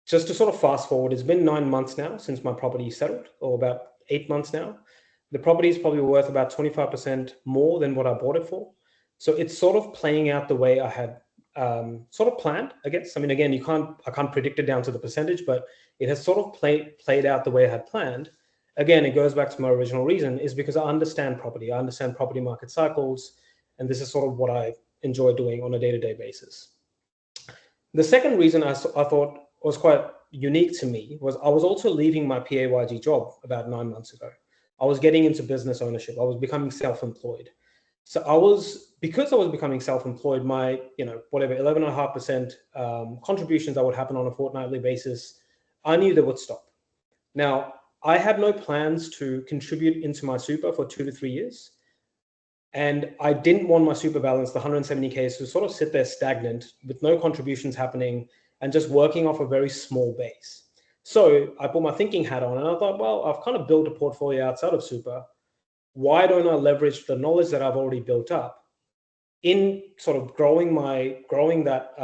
Just to sort of fast forward, it's been 9 months now since my property settled, or about 8 months now. The property is probably worth about 25% more than what I bought it for. So it's sort of playing out the way I had sort of planned, I guess. I mean, again, I can't predict it down to the percentage, but it has sort of played out the way I had planned. Again, it goes back to my original reason, is because I understand property. I understand property market cycles, and this is sort of what I enjoy doing on a day-to-day basis. The second reason I thought was quite unique to me was I was also leaving my PAYG job about 9 months ago. I was getting into business ownership. I was becoming self-employed. So because I was becoming self-employed, my, whatever, 11.5% contributions that would happen on a fortnightly basis, I knew they would stop. Now, I had no plans to contribute into my super for 2 to 3 years. And I didn't want my super balance, the 170K, to sort of sit there stagnant with no contributions happening and just working off a very small base. So I put my thinking hat on and I thought, well, I've kind of built a portfolio outside of super. Why don't I leverage the knowledge that I've already built up in sort of growing that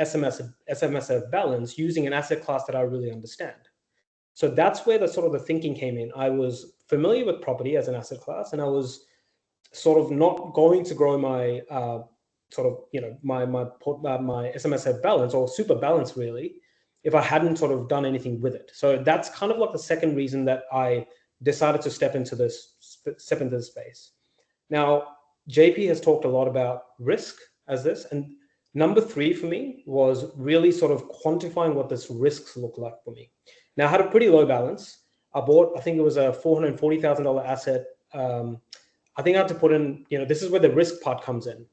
SMSF balance using an asset class that I really understand? So that's where the thinking came in. I was familiar with property as an asset class, and I was sort of not going to grow my my SMSF balance or super balance really if I hadn't sort of done anything with it. So that's kind of like the second reason that I decided to step into this space. Now, JP has talked a lot about risk as this, and number 3 for me was really sort of quantifying what this risks look like for me. Now, I had a pretty low balance. I think it was a $440,000 asset. I think I had to put in, this is where the risk part comes in.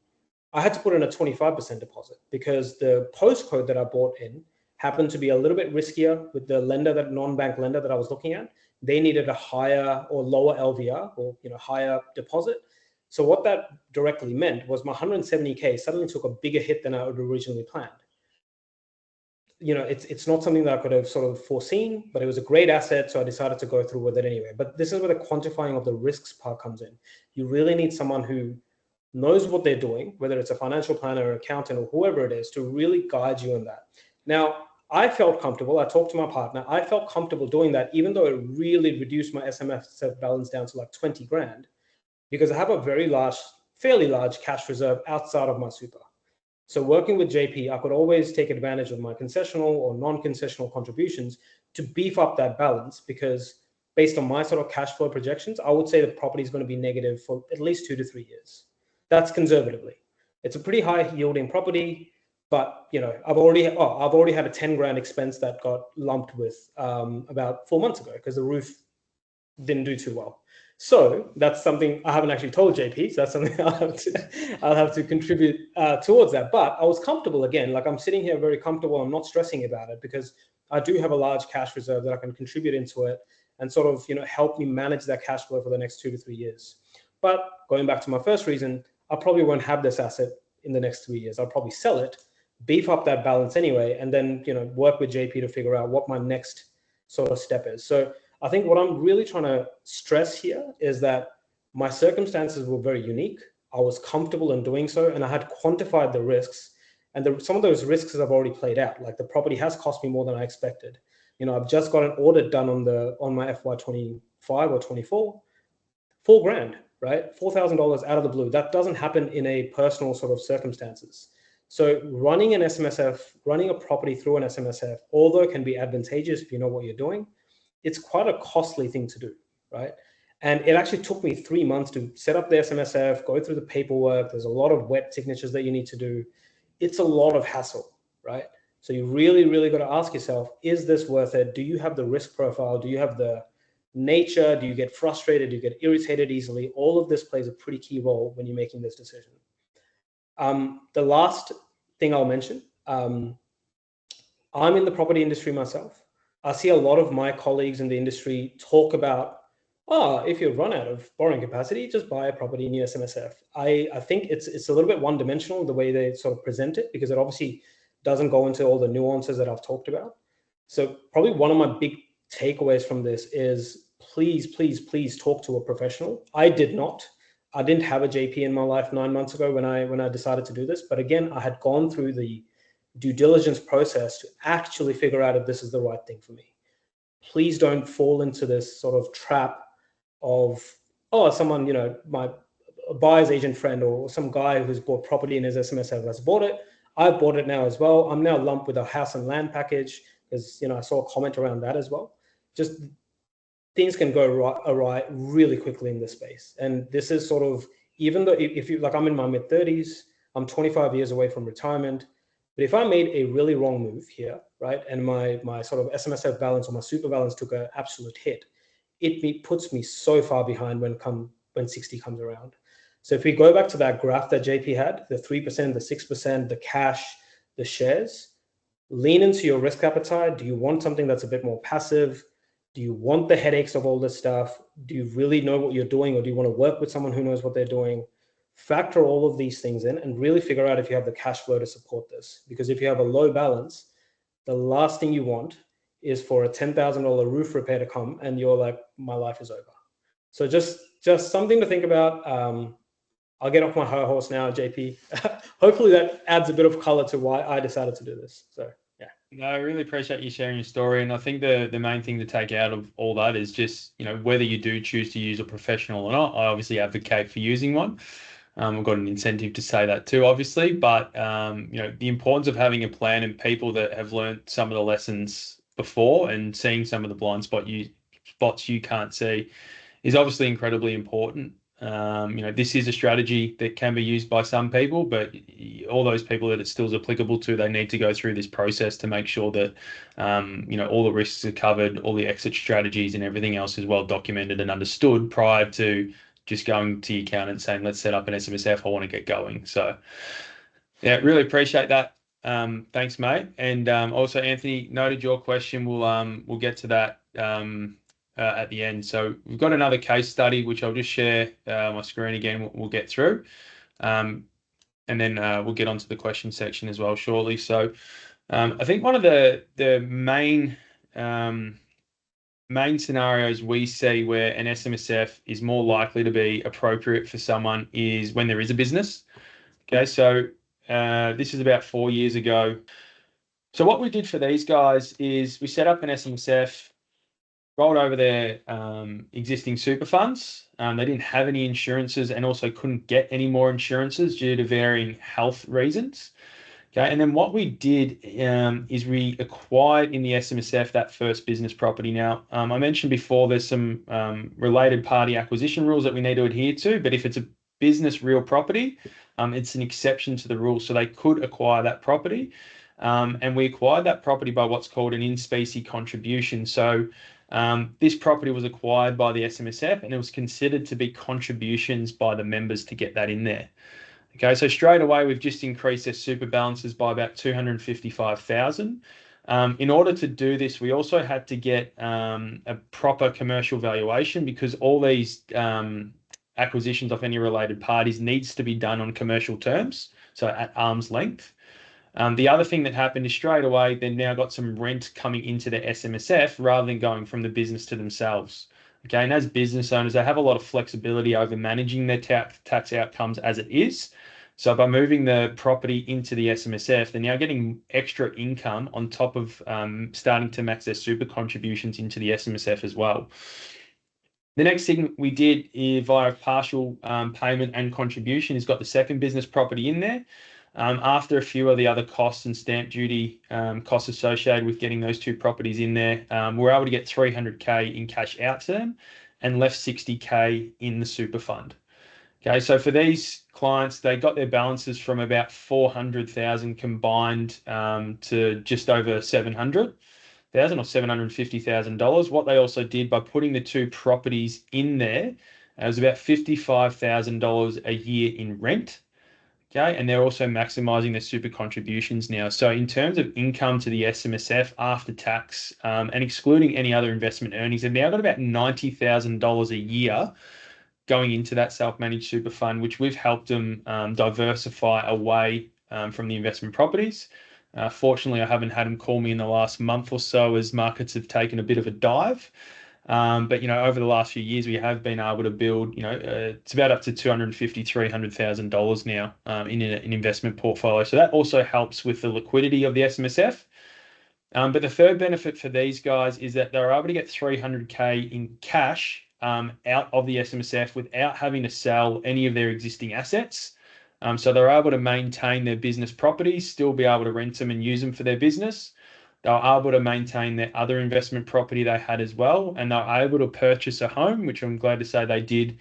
I had to put in a 25% deposit because the postcode that I bought in happened to be a little bit riskier with the non-bank lender that I was looking at. They needed a higher or lower LVR or higher deposit. So what that directly meant was my 170K suddenly took a bigger hit than I had originally planned. It's not something that I could have sort of foreseen, but it was a great asset, so I decided to go through with it anyway. But this is where the quantifying of the risks part comes in. You really need someone who knows what they're doing, whether it's a financial planner, or accountant, or whoever it is, to really guide you in that. Now, I felt comfortable. I talked to my partner. I felt comfortable doing that, even though it really reduced my SMSF balance down to like 20 grand, because I have a fairly large cash reserve outside of my super. So working with JP, I could always take advantage of my concessional or non-concessional contributions to beef up that balance, because based on my sort of cash flow projections, I would say the property is going to be negative for at least 2 to 3 years. That's conservatively. It's a pretty high yielding property, but I've already had a 10 grand expense that got lumped with about 4 months ago because the roof didn't do too well. So that's something I haven't actually told JP. So that's something I'll have to contribute towards that. But I was comfortable again. Like, I'm sitting here very comfortable. I'm not stressing about it because I do have a large cash reserve that I can contribute into it and sort of help me manage that cash flow for the next 2 to 3 years. But going back to my first reason, I probably won't have this asset in the next 3 years. I'll probably sell it, beef up that balance anyway, and then work with JP to figure out what my next sort of step is. So I think what I'm really trying to stress here is that my circumstances were very unique. I was comfortable in doing so, and I had quantified the risks. And some of those risks have already played out. Like, the property has cost me more than I expected. I've just got an audit done on my FY25 or 24, $4,000, right? $4,000 out of the blue. That doesn't happen in a personal sort of circumstances. So running an SMSF, running a property through an SMSF, although it can be advantageous if you know what you're doing, it's quite a costly thing to do, right? And it actually took me 3 months to set up the SMSF, go through the paperwork. There's a lot of wet signatures that you need to do. It's a lot of hassle, right? So you really, really got to ask yourself, is this worth it? Do you have the risk profile? Do you have the nature? Do you get frustrated? Do you get irritated easily? All of this plays a pretty key role when you're making this decision. The last thing I'll mention, I'm in the property industry myself. I see a lot of my colleagues in the industry talk about, if you run out of borrowing capacity, just buy a property in your SMSF. I think it's a little bit one-dimensional the way they sort of present it, because it obviously doesn't go into all the nuances that I've talked about. So probably one of my big takeaways from this is please, please, please talk to a professional. I didn't have a JP in my life 9 months ago when I decided to do this. But again, I had gone through the due diligence process to actually figure out if this is the right thing for me. Please don't fall into this sort of trap of, someone, my buyer's agent friend or some guy who's bought property in his SMSF has bought it. I've bought it now as well. I'm now lumped with a house and land package because, I saw a comment around that as well. Just things can go awry really quickly in this space. And this is sort of, even though if you, like, I'm in my mid 30s, I'm 25 years away from retirement. But if I made a really wrong move here, right, and my sort of SMSF balance or my super balance took an absolute hit, it puts me so far behind when 60 comes around. So if we go back to that graph that JP had, the 3%, the 6%, the cash, the shares, lean into your risk appetite. Do you want something that's a bit more passive? Do you want the headaches of all this stuff? Do you really know what you're doing, or do you want to work with someone who knows what they're doing? Factor all of these things in and really figure out if you have the cash flow to support this. Because if you have a low balance, the last thing you want is for a $10,000 roof repair to come and you're like, my life is over. So just something to think about. I'll get off my high horse now, JP. Hopefully that adds a bit of color to why I decided to do this. So yeah. No, I really appreciate you sharing your story. And I think the main thing to take out of all that is just, whether you do choose to use a professional or not. I obviously advocate for using one. I've got an incentive to say that too, obviously, but the importance of having a plan and people that have learned some of the lessons before and seeing some of the blind spots you can't see is obviously incredibly important. This is a strategy that can be used by some people, but all those people that it still is applicable to, they need to go through this process to make sure that all the risks are covered, all the exit strategies and everything else is well documented and understood prior to just going to your accountant saying, let's set up an SMSF, I want to get going. So yeah, really appreciate that. Thanks, mate. And also, Anthony, noted your question. We'll get to that at the end. So we've got another case study, which I'll just share my screen again. We'll get through. And then we'll get onto the question section as well shortly. So I think one of the main scenarios we see where an SMSF is more likely to be appropriate for someone is when there is a business. Okay, so this is about 4 years ago. So what we did for these guys is we set up an SMSF, rolled over their existing super funds. They didn't have any insurances and also couldn't get any more insurances due to varying health reasons. Okay, and then what we did is we acquired in the SMSF that first business property. Now, I mentioned before there's some related party acquisition rules that we need to adhere to, but if it's a business real property, it's an exception to the rule, so they could acquire that property. And we acquired that property by what's called an in-specie contribution. So this property was acquired by the SMSF, and it was considered to be contributions by the members to get that in there. Okay, so straight away we've just increased their super balances by about 255,000. In order to do this, we also had to get a proper commercial valuation, because all these acquisitions of any related parties needs to be done on commercial terms, so at arm's length. The other thing that happened is straight away they've now got some rent coming into the SMSF rather than going from the business to themselves. Okay, and as business owners, they have a lot of flexibility over managing their tax outcomes as it is. So by moving the property into the SMSF, they're now getting extra income on top of starting to max their super contributions into the SMSF as well. The next thing we did via partial payment and contribution is got the second business property in there. After a few of the other costs and stamp duty costs associated with getting those two properties in there, we're able to get 300K in cash out to them and left 60K in the super fund. Okay, so for these clients, they got their balances from about 400,000 combined to just over 700,000 or $750,000. What they also did by putting the two properties in there, it was about $55,000 a year in rent. Okay, and they're also maximizing their super contributions now. So in terms of income to the SMSF after tax and excluding any other investment earnings, they've now got about $90,000 a year going into that self-managed super fund, which we've helped them diversify away from the investment properties. Fortunately, I haven't had them call me in the last month or so as markets have taken a bit of a dive. But, over the last few years, we have been able to build, it's about up to $250,000, $300,000 now in an investment portfolio. So that also helps with the liquidity of the SMSF. But the third benefit for these guys is that they're able to get 300K in cash out of the SMSF without having to sell any of their existing assets. So they're able to maintain their business properties, still be able to rent them and use them for their business. They were able to maintain their other investment property they had as well, and they were able to purchase a home, which I'm glad to say they did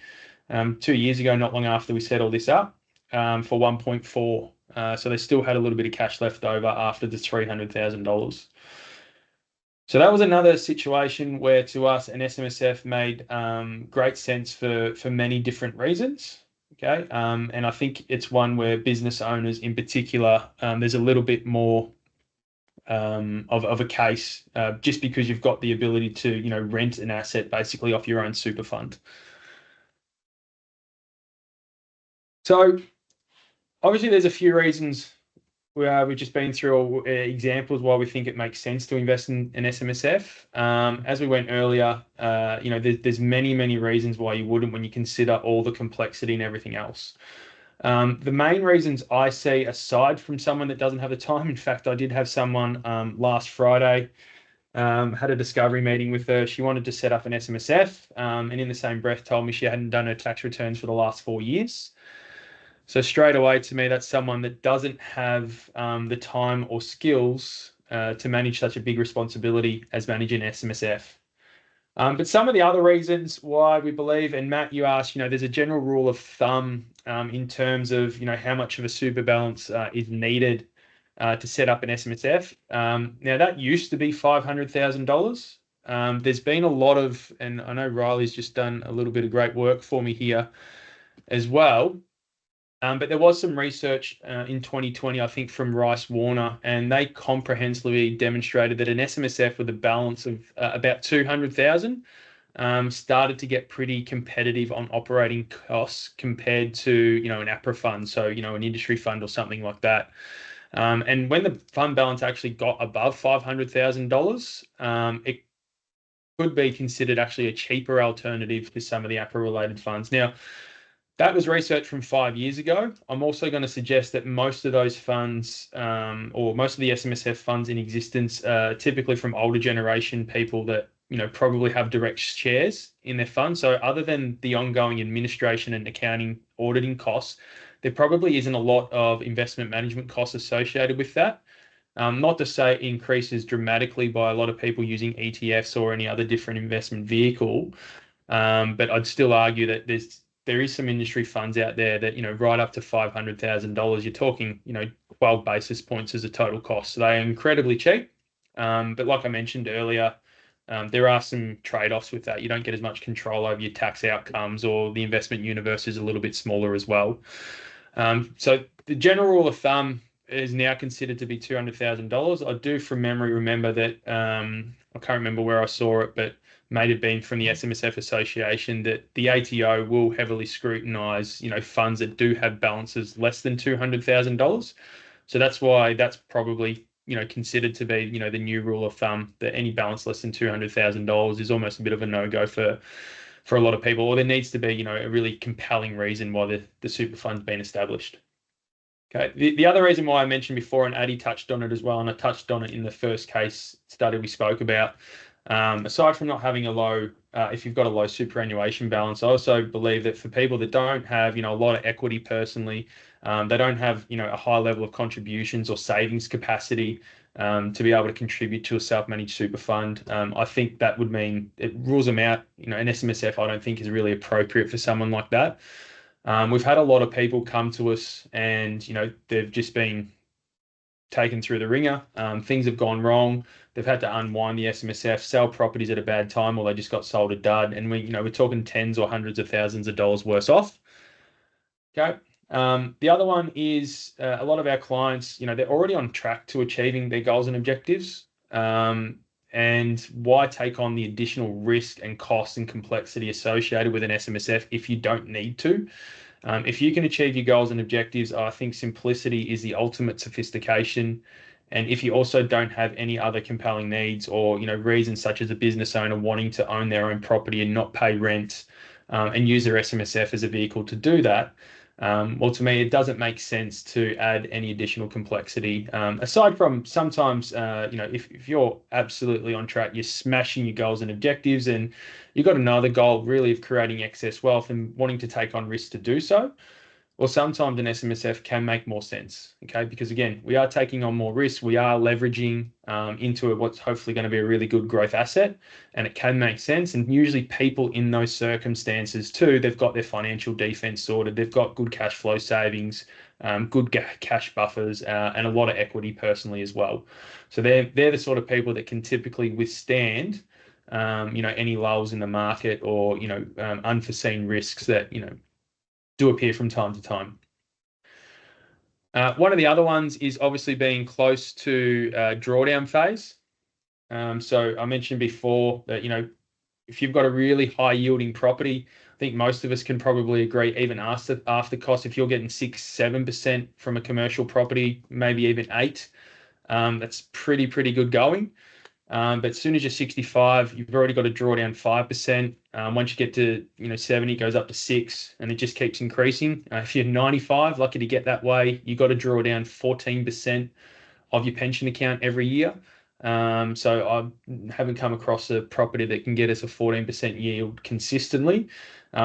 2 years ago, not long after we set all this up, for 1.4. So they still had a little bit of cash left over after the $300,000. So that was another situation where to us an SMSF made great sense for many different reasons. Okay, and I think it's one where business owners in particular, there's a little bit more of a case just because you've got the ability to rent an asset basically off your own super fund. So obviously there's a few reasons where we've just been through examples why we think it makes sense to invest in an SMSF. As we went earlier, there's many reasons why you wouldn't when you consider all the complexity and everything else. The main reasons I see, aside from someone that doesn't have the time, in fact, I did have someone last Friday, had a discovery meeting with her. She wanted to set up an SMSF and in the same breath told me she hadn't done her tax returns for the last 4 years. So straight away to me, that's someone that doesn't have the time or skills to manage such a big responsibility as managing SMSF. But some of the other reasons why we believe, and Matt, you asked, there's a general rule of thumb in terms of, how much of a super balance is needed to set up an SMSF. Now that used to be $500,000. There's been a lot of, and I know Riley's just done a little bit of great work for me here as well. But there was some research in 2020, I think, from Rice Warner, and they comprehensively demonstrated that an SMSF with a balance of about 200,000 started to get pretty competitive on operating costs compared to, an APRA fund, so, an industry fund or something like that. And when the fund balance actually got above $500,000, it could be considered actually a cheaper alternative to some of the APRA-related funds. Now, that was research from 5 years ago. I'm also going to suggest that most of those funds, or most of the SMSF funds in existence, are typically from older generation people that, probably have direct shares in their fund. So other than the ongoing administration and accounting auditing costs, there probably isn't a lot of investment management costs associated with that. Not to say it increases dramatically by a lot of people using ETFs or any other different investment vehicle, but I'd still argue that there's there is some industry funds out there that, right up to $500,000, you're talking, 12 basis points as a total cost. So they are incredibly cheap. But like I mentioned earlier, there are some trade-offs with that. You don't get as much control over your tax outcomes, or the investment universe is a little bit smaller as well. So the general rule of thumb is now considered to be $200,000. I do from memory remember that, I can't remember where I saw it, but may have been from the SMSF Association, that the ATO will heavily scrutinise, funds that do have balances less than $200,000. So that's why that's probably, considered to be, the new rule of thumb, that any balance less than $200,000 is almost a bit of a no-go for a lot of people, or there needs to be, a really compelling reason why the super fund's been established. Okay. The other reason why I mentioned before, and Adi touched on it as well, and I touched on it in the first case study we spoke about, aside from not having a low, if you've got a low superannuation balance, I also believe that for people that don't have, a lot of equity personally, they don't have, a high level of contributions or savings capacity to be able to contribute to a self-managed super fund. I think that would mean it rules them out. An SMSF I don't think is really appropriate for someone like that. We've had a lot of people come to us and, they've just been taken through the ringer. Things have gone wrong. They've had to unwind the SMSF, sell properties at a bad time, or they just got sold a dud. And we're talking tens or hundreds of thousands of dollars worse off. Okay. The other one is a lot of our clients, they're already on track to achieving their goals and objectives. And why take on the additional risk and cost and complexity associated with an SMSF if you don't need to? If you can achieve your goals and objectives, I think simplicity is the ultimate sophistication. And if you also don't have any other compelling needs, or reasons such as a business owner wanting to own their own property and not pay rent, and use their SMSF as a vehicle to do that, well, to me, it doesn't make sense to add any additional complexity. Aside from sometimes, if you're absolutely on track, you're smashing your goals and objectives, and you've got another goal really of creating excess wealth and wanting to take on risks to do so, well, sometimes an SMSF can make more sense, okay? Because again, we are taking on more risk. We are leveraging into what's hopefully going to be a really good growth asset, and it can make sense. And usually people in those circumstances too, they've got their financial defense sorted. They've got good cash flow savings, good cash buffers, and a lot of equity personally as well. So they're the sort of people that can typically withstand, any lulls in the market, or, unforeseen risks that, do appear from time to time. One of the other ones is obviously being close to drawdown phase. So I mentioned before that, if you've got a really high yielding property, I think most of us can probably agree, even after cost, if you're getting 6-7% from a commercial property, maybe even 8%, that's pretty good going. But as soon as you're 65, you've already got to draw down 5%. Once you get to 70, it goes up to 6%, and it just keeps increasing. If you're 95, lucky to get that way, you got to draw down 14% of your pension account every year. So I haven't come across a property that can get us a 14% yield consistently.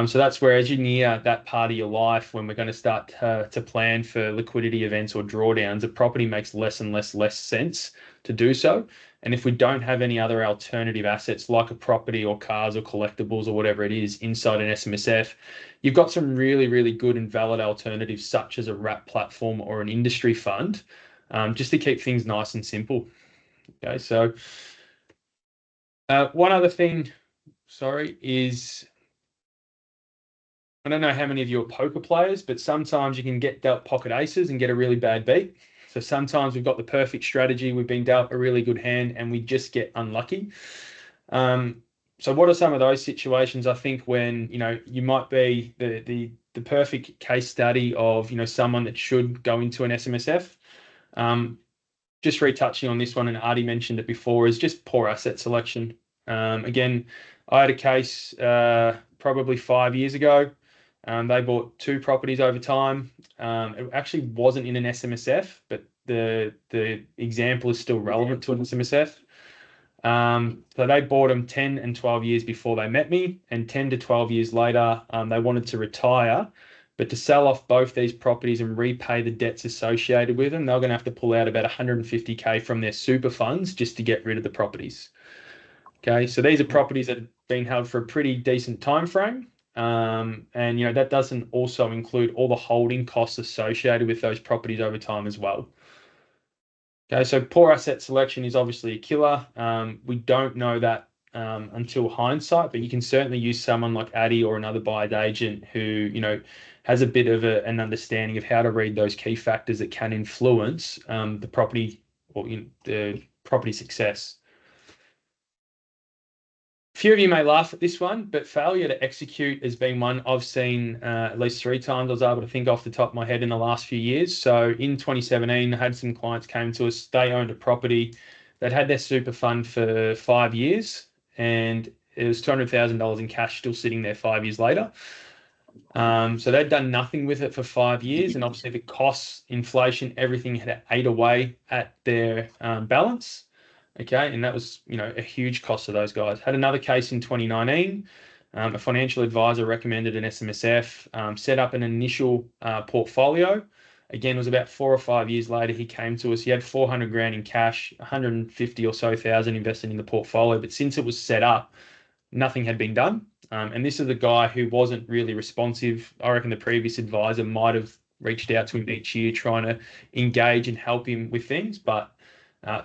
So that's where, as you near that part of your life, when we're going to start to plan for liquidity events or drawdowns, a property makes less and less sense to do so. And if we don't have any other alternative assets like a property or cars or collectibles or whatever it is inside an SMSF, you've got some really good and valid alternatives, such as a wrap platform or an industry fund, just to keep things nice and simple. Okay, so one other thing, is I don't know how many of you are poker players, but sometimes you can get dealt pocket aces and get a really bad beat. So sometimes we've got the perfect strategy, we've been dealt a really good hand, and we just get unlucky. So what are some of those situations? I think when, you might be the perfect case study of, someone that should go into an SMSF. Just retouching on this one, and Adi mentioned it before, is just poor asset selection. Again, I had a case probably 5 years ago. They bought 2 properties over time. It actually wasn't in an SMSF, but the example is still relevant to an SMSF. So they bought them 10 and 12 years before they met me, and 10 to 12 years later, they wanted to retire. But to sell off both these properties and repay the debts associated with them, they're going to have to pull out about $150K from their super funds just to get rid of the properties. Okay, so these are properties that have been held for a pretty decent time frame. And, that doesn't also include all the holding costs associated with those properties over time as well. Okay, so poor asset selection is obviously a killer. We don't know that until hindsight, but you can certainly use someone like Adi or another buyer's agent who, has a bit of an understanding of how to read those key factors that can influence the property or the property success. A few of you may laugh at this one, but failure to execute has been one I've seen at least 3 times I was able to think off the top of my head in the last few years. So in 2017, I had some clients came to us. They owned a property. They'd had their super fund for 5 years, and it was $200,000 in cash still sitting there 5 years later. So they'd done nothing with it for 5 years, and obviously the costs, inflation, everything had ate away at their balance. Okay, and that was, a huge cost to those guys. Had another case in 2019. A financial advisor recommended an SMSF, set up an initial portfolio. Again, it was about 4 or 5 years later, he came to us. He had 400 grand in cash, 150 or so thousand invested in the portfolio. But since it was set up, nothing had been done. And this is a guy who wasn't really responsive. I reckon the previous advisor might have reached out to him each year trying to engage and help him with things, but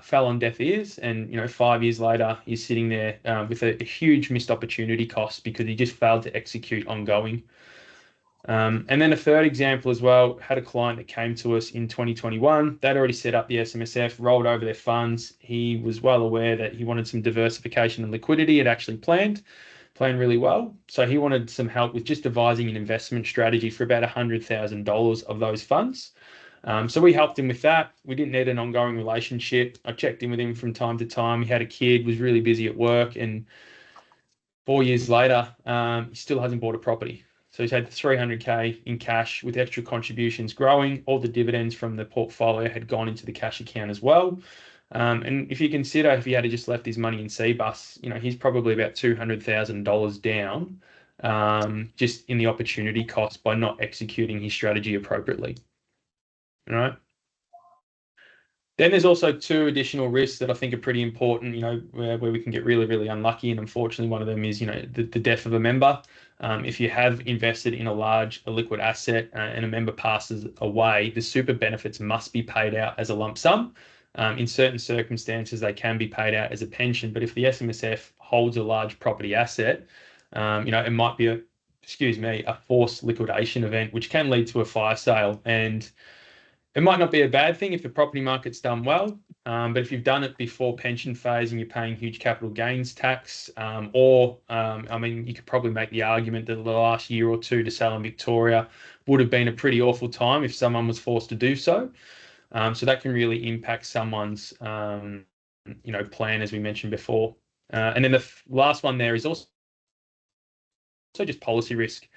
fell on deaf ears, and 5 years later he's sitting there with a huge missed opportunity cost because he just failed to execute ongoing. And then a third example as well, had a client that came to us in 2021. They'd already set up the SMSF, rolled over their funds. He was well aware that he wanted some diversification and liquidity. Had actually planned really well. So he wanted some help with just devising an investment strategy for about $100,000 of those funds. So we helped him with that. We didn't need an ongoing relationship. I checked in with him from time to time. He had a kid, was really busy at work, and 4 years later, he still hasn't bought a property. So he's had 300K in cash with extra contributions growing. All the dividends from the portfolio had gone into the cash account as well. And if you consider if he had just left his money in CBUS, he's probably about $200,000 down just in the opportunity cost by not executing his strategy appropriately. All right. Then there's also 2 additional risks that I think are pretty important, where we can get really, really unlucky. And unfortunately, one of them is, the death of a member. If you have invested in a liquid asset and a member passes away, the super benefits must be paid out as a lump sum. In certain circumstances, they can be paid out as a pension. But if the SMSF holds a large property asset, it might be a forced liquidation event, which can lead to a fire sale. And it might not be a bad thing if the property market's done well, but if you've done it before pension phase and you're paying huge capital gains tax, you could probably make the argument that the last year or 2 to sell in Victoria would have been a pretty awful time if someone was forced to do so. So that can really impact someone's, plan, as we mentioned before. And then the last one there is also just policy risk.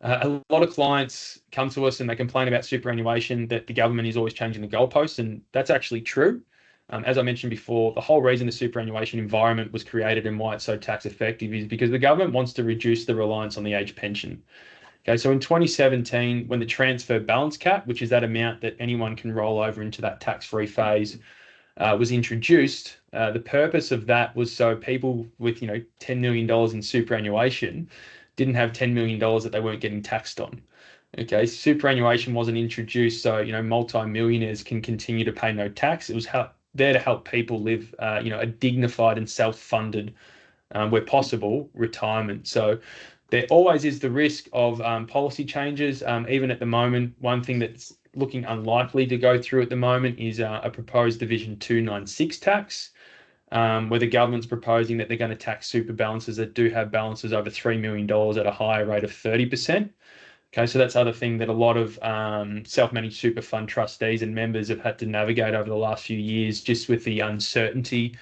A lot of clients come to us and they complain about superannuation, that the government is always changing the goalposts, and that's actually true. As I mentioned before, the whole reason the superannuation environment was created and why it's so tax effective is because the government wants to reduce the reliance on the age pension. Okay, so in 2017, when the transfer balance cap, which is that amount that anyone can roll over into that tax-free phase, was introduced, the purpose of that was so people with $10 million in superannuation didn't have $10 million that they weren't getting taxed on. Okay, superannuation wasn't introduced so multi-millionaires can continue to pay no tax. It was there to help people live a dignified and self-funded, where possible, retirement. So there always is the risk of policy changes. Even at the moment, one thing that's looking unlikely to go through at the moment is a proposed Division 296 tax, where the government's proposing that they're going to tax super balances that do have balances over $3 million at a higher rate of 30%. Okay, so that's the other thing that a lot of self-managed super fund trustees and members have had to navigate over the last few years, just with the uncertainty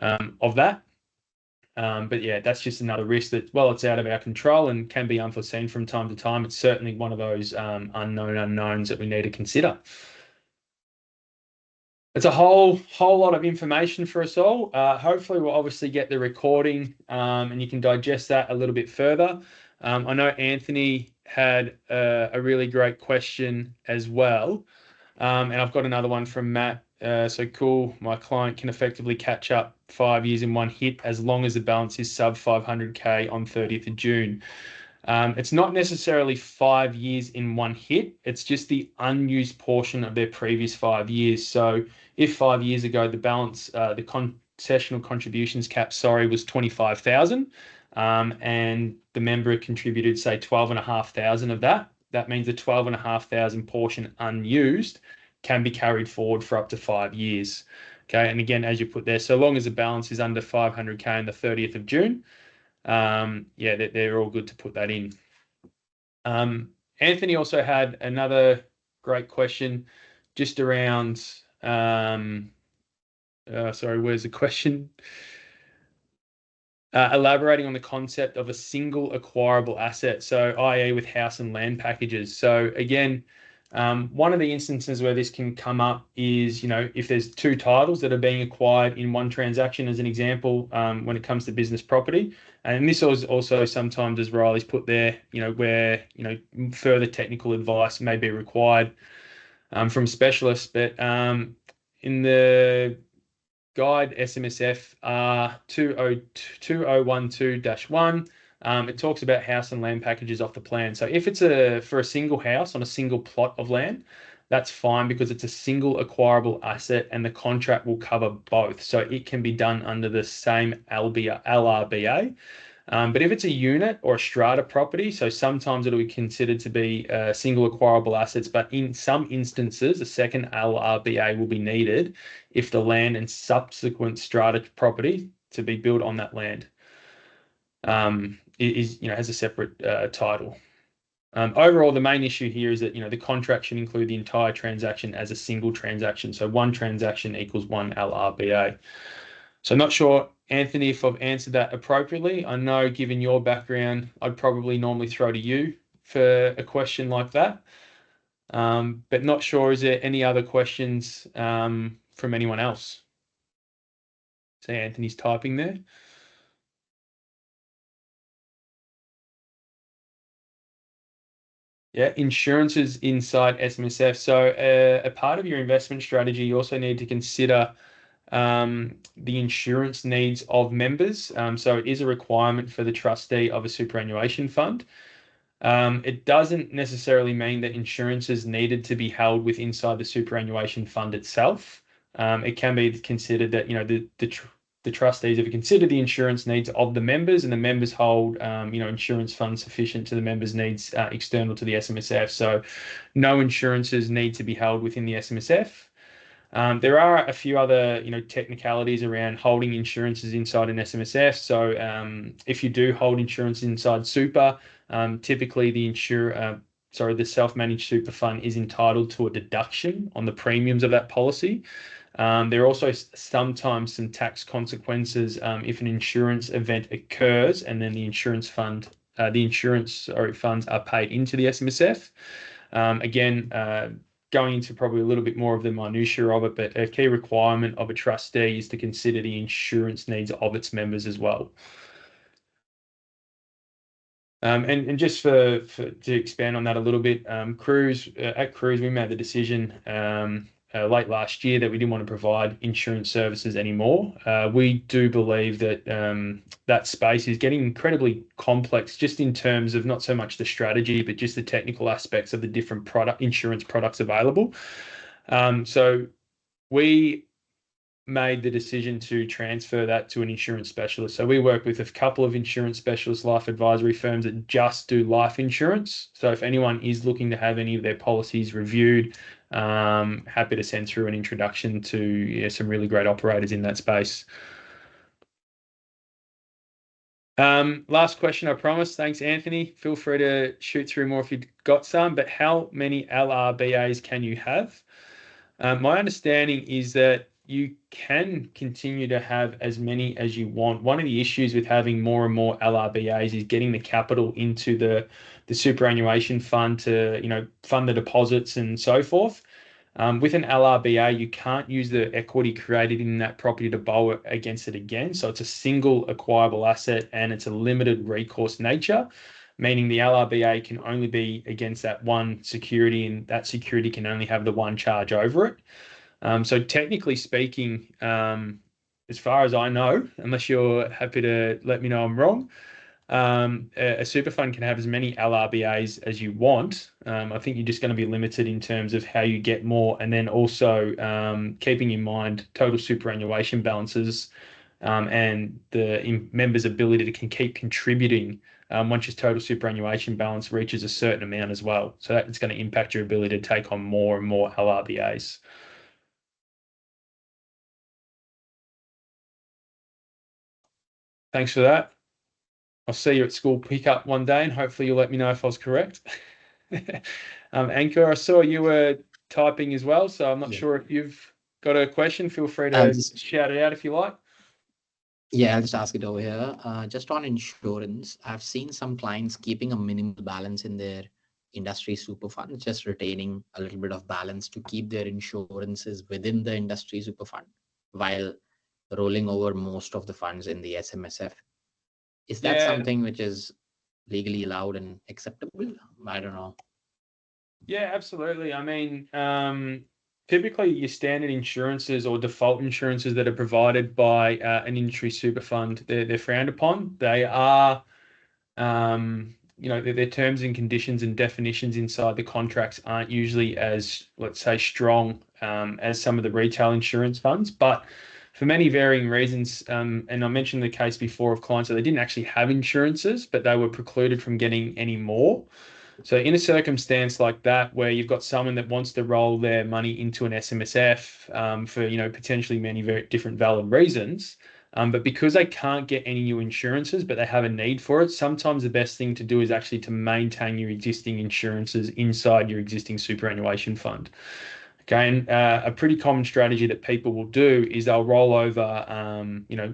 of that. But yeah, that's just another risk that, well, it's out of our control and can be unforeseen from time to time. It's certainly one of those unknown unknowns that we need to consider. It's a whole lot of information for us all. Hopefully we'll obviously get the recording and you can digest that a little bit further. I know Anthony had a really great question as well. And I've got another one from Matt. So cool. My client can effectively catch up 5 years in one hit as long as the balance is sub 500K on 30th of June. It's not necessarily 5 years in one hit. It's just the unused portion of their previous 5 years. So if 5 years ago the balance, the concessional contributions cap, was 25,000, and the member contributed, say, 12,500 of that. That means the 12,500 portion unused can be carried forward for up to 5 years. Okay, and again, as you put there, so long as the balance is under 500K on the 30th of June, yeah, they're all good to put that in. Anthony also had another great question just around, sorry, where's the question? Elaborating on the concept of a single acquirable asset, so i.e. with house and land packages. So again, one of the instances where this can come up is, if there's two titles that are being acquired in one transaction, as an example, when it comes to business property. And this is also sometimes, as Riley's put there, where, further technical advice may be required from specialists. But in the guide SMSF 2012-1, it talks about house and land packages off the plan. So if it's for a single house on a single plot of land, that's fine because it's a single acquirable asset and the contract will cover both. So it can be done under the same LRBA. But if it's a unit or a strata property, so sometimes it'll be considered to be single acquirable assets, but in some instances, a second LRBA will be needed if the land and subsequent strata property to be built on that land has a separate title. Overall, the main issue here is that the contract should include the entire transaction as a single transaction. So one transaction equals one LRBA. So I'm not sure, Anthony, if I've answered that appropriately. I know, given your background, I'd probably normally throw to you for a question like that. But not sure, is there any other questions from anyone else? So Anthony's typing there. Yeah, insurances inside SMSF. So a part of your investment strategy, you also need to consider the insurance needs of members. So it is a requirement for the trustee of a superannuation fund. It doesn't necessarily mean that insurance is needed to be held with inside the superannuation fund itself. It can be considered that the trustees have considered the insurance needs of the members, and the members hold insurance funds sufficient to the members' needs external to the SMSF. So no insurances need to be held within the SMSF. There are a few other, technicalities around holding insurances inside an SMSF. So if you do hold insurance inside super, typically the self-managed super fund is entitled to a deduction on the premiums of that policy. There are also sometimes some tax consequences if an insurance event occurs and then the insurance funds are paid into the SMSF. Going into probably a little bit more of the minutiae of it, but a key requirement of a trustee is to consider the insurance needs of its members as well. And just to expand on that a little bit, at Cruise, we made the decision late last year that we didn't want to provide insurance services anymore. We do believe that that space is getting incredibly complex, just in terms of not so much the strategy, but just the technical aspects of the different insurance products available. So we made the decision to transfer that to an insurance specialist. So we work with a couple of insurance specialist life advisory firms that just do life insurance. So if anyone is looking to have any of their policies reviewed, happy to send through an introduction to some really great operators in that space. Last question, I promise. Thanks, Anthony. Feel free to shoot through more if you've got some, but how many LRBAs can you have? My understanding is that you can continue to have as many as you want. One of the issues with having more and more LRBAs is getting the capital into the superannuation fund to, fund the deposits and so forth. With an LRBA, you can't use the equity created in that property to borrow against it again. So it's a single acquirable asset and it's a limited recourse nature, meaning the LRBA can only be against that one security, and that security can only have the one charge over it. So technically speaking, as far as I know, unless you're happy to let me know I'm wrong, a super fund can have as many LRBAs as you want. I think you're just going to be limited in terms of how you get more, and then also keeping in mind total superannuation balances and the members' ability to keep contributing once your total superannuation balance reaches a certain amount as well. So that's going to impact your ability to take on more and more LRBAs. Thanks for that. I'll see you at school pickup one day, and hopefully you'll let me know if I was correct. Ankur, I saw you were typing as well, so I'm not sure if you've got a question. Feel free to shout it out if you like. Yeah, I'll just ask it over here. Just on insurance, I've seen some clients keeping a minimal balance in their industry super fund, just retaining a little bit of balance to keep their insurances within the industry super fund while rolling over most of the funds in the SMSF. Is that something which is legally allowed and acceptable? I don't know. Yeah, absolutely. I mean, typically your standard insurances or default insurances that are provided by an industry super fund, they're frowned upon. They are, their terms and conditions and definitions inside the contracts aren't usually as, let's say, strong as some of the retail insurance funds. But for many varying reasons, and I mentioned the case before of clients that they didn't actually have insurances, but they were precluded from getting any more. So in a circumstance like that, where you've got someone that wants to roll their money into an SMSF for potentially many very different valid reasons, but because they can't get any new insurances, but they have a need for it, sometimes the best thing to do is actually to maintain your existing insurances inside your existing superannuation fund. Okay, and a pretty common strategy that people will do is they'll roll over,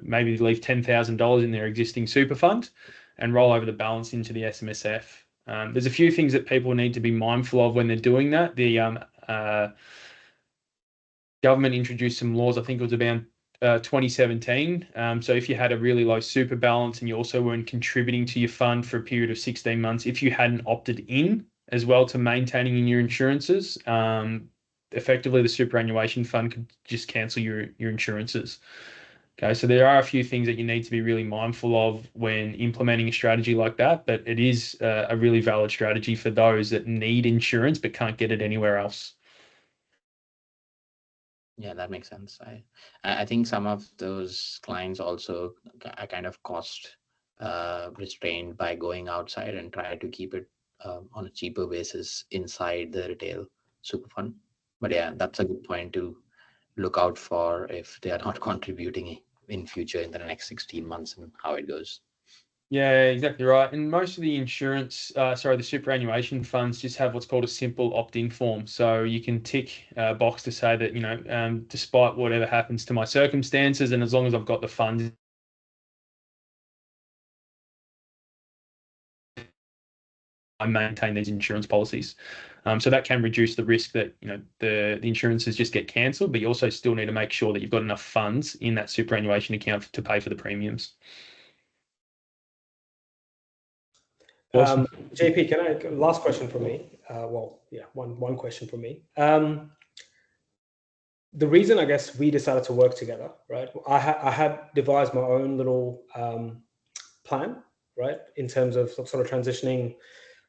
maybe leave $10,000 in their existing super fund and roll over the balance into the SMSF. There's a few things that people need to be mindful of when they're doing that. The government introduced some laws, I think it was about 2017. So if you had a really low super balance and you also weren't contributing to your fund for a period of 16 months, if you hadn't opted in as well to maintaining in your insurances, effectively the superannuation fund could just cancel your insurances. Okay, so there are a few things that you need to be really mindful of when implementing a strategy like that, but it is a really valid strategy for those that need insurance but can't get it anywhere else. Yeah, that makes sense. I think some of those clients also are kind of cost restrained by going outside and try to keep it on a cheaper basis inside the retail super fund. But yeah, that's a good point to look out for if they are not contributing in future in the next 16 months and how it goes. Yeah, exactly right. And most of the the superannuation funds just have what's called a simple opt-in form. So you can tick a box to say that, despite whatever happens to my circumstances, and as long as I've got the funds, I maintain these insurance policies. So that can reduce the risk that, the insurances just get cancelled, but you also still need to make sure that you've got enough funds in that superannuation account to pay for the premiums. Awesome. JP, last question from me. One question from me. The reason I guess we decided to work together, right? I had devised my own little plan, right, in terms of sort of transitioning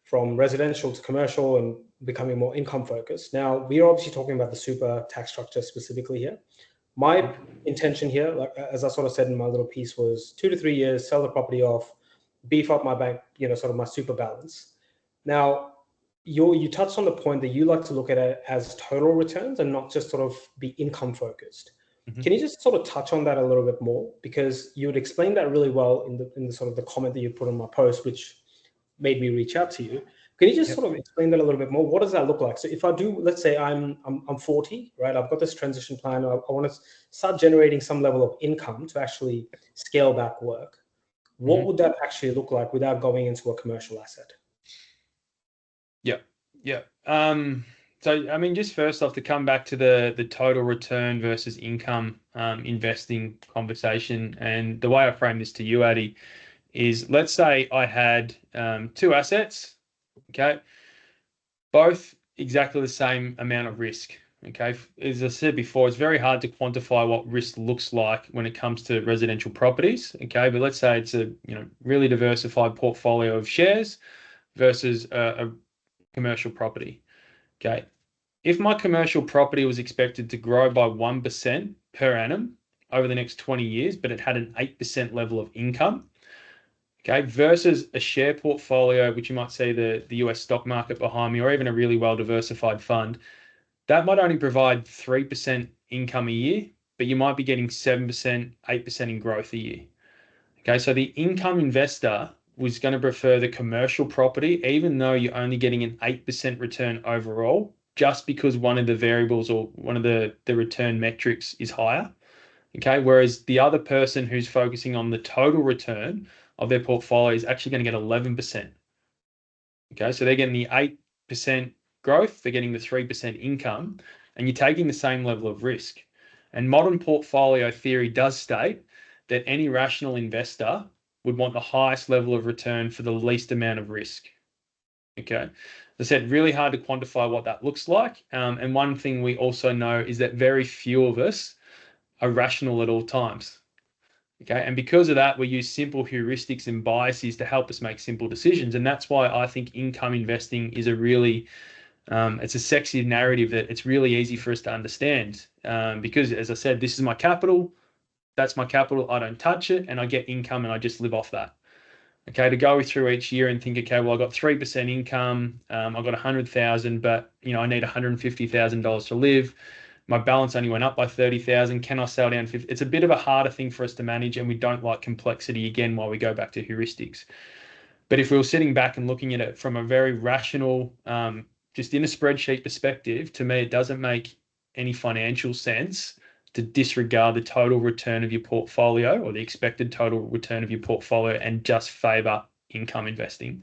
from residential to commercial and becoming more income focused. Now, we are obviously talking about the super tax structure specifically here. My intention here, like as I sort of said in my little piece, was 2 to 3 years, sell the property off, beef up my bank, sort of my super balance. Now, you touched on the point that you like to look at it as total returns and not just sort of be income focused. Mm-hmm. Can you just sort of touch on that a little bit more? Because you would explain that really well in the sort of the comment that you put on my post, which made me reach out to you. Can you just sort of explain that a little bit more? What does that look like? So if I do, let's say I'm 40, right? I've got this transition plan. I want to start generating some level of income to actually scale back work. What would that actually look like without going into a commercial asset? Yeah. So, I mean, just first off, to come back to the total return versus income investing conversation, and the way I frame this to you, Adi, is let's say I had 2 assets, okay, both exactly the same amount of risk. Okay, as I said before, it's very hard to quantify what risk looks like when it comes to residential properties. Okay, but let's say it's a really diversified portfolio of shares versus a commercial property. Okay, if my commercial property was expected to grow by 1% per annum over the next 20 years, but it had an 8% level of income, okay, versus a share portfolio, which you might see the US stock market behind me, or even a really well diversified fund, that might only provide 3% income a year, but you might be getting 7%, 8% in growth a year. Okay, so the income investor was going to prefer the commercial property, even though you're only getting an 8% return overall, just because one of the variables or one of the return metrics is higher. Okay, whereas the other person who's focusing on the total return of their portfolio is actually going to get 11%. Okay, so they're getting the 8% growth, they're getting the 3% income, and you're taking the same level of risk. And modern portfolio theory does state that any rational investor would want the highest level of return for the least amount of risk. Okay, as I said, really hard to quantify what that looks like. And one thing we also know is that very few of us are rational at all times. Okay, and because of that, we use simple heuristics and biases to help us make simple decisions. And that's why I think income investing is a really, it's a sexy narrative that it's really easy for us to understand. Because as I said, this is my capital, that's my capital, I don't touch it, and I get income and I just live off that. Okay, to go through each year and think, okay, well, I got 3% income, I got 100,000, but I need $150,000 to live. My balance only went up by 30,000. Can I sell down 50? It's a bit of a harder thing for us to manage, and we don't like complexity again while we go back to heuristics. But if we were sitting back and looking at it from a very rational, just in a spreadsheet perspective, to me, it doesn't make any financial sense to disregard the total return of your portfolio or the expected total return of your portfolio and just favor income investing.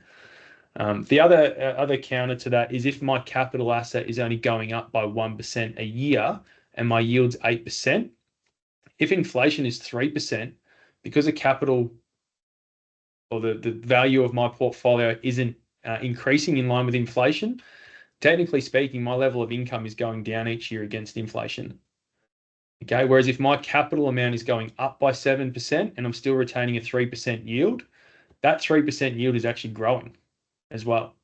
The other counter to that is if my capital asset is only going up by 1% a year and my yield's 8%, if inflation is 3%, because the capital or the value of my portfolio isn't increasing in line with inflation, technically speaking, my level of income is going down each year against inflation. Okay, whereas if my capital amount is going up by 7% and I'm still retaining a 3% yield, that 3% yield is actually growing as well.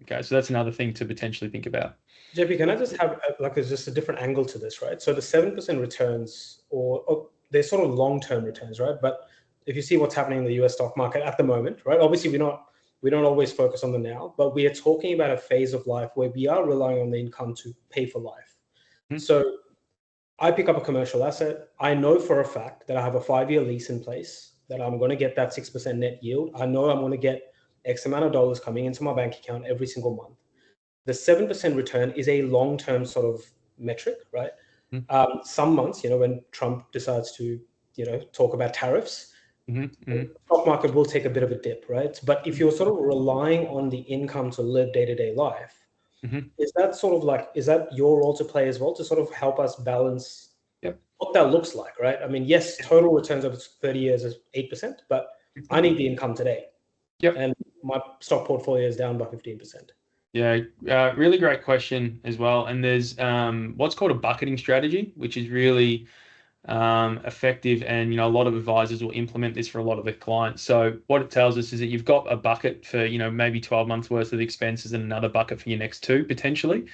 Okay, so that's another thing to potentially think about. JP, can I just have just a different angle to this, right? So the 7% returns, or they're sort of long-term returns, right? But if you see what's happening in the US stock market at the moment, right? Obviously, we don't always focus on the now, but we are talking about a phase of life where we are relying on the income to pay for life. Mm-hmm. So I pick up a commercial asset. I know for a fact that I have a 5-year lease in place, that I'm going to get that 6% net yield. I know I'm going to get X amount of dollars coming into my bank account every single month. The 7% return is a long-term sort of metric, right? Mm-hmm. Some months, when Trump decides to, talk about tariffs, mm-hmm. the stock market will take a bit of a dip, right? But if you're sort of relying on the income to live day-to-day life, mm-hmm. is that your role to play as well, to sort of help us balance what that looks like, right? I mean, yes, total returns over 30 years is 8%, but I need the income today. Yep. And my stock portfolio is down by 15%. Yeah, really great question as well. And there's what's called a bucketing strategy, which is really effective, and a lot of advisors will implement this for a lot of their clients. So what it tells us is that you've got a bucket for maybe 12 months worth of expenses and another bucket for your next 2 potentially.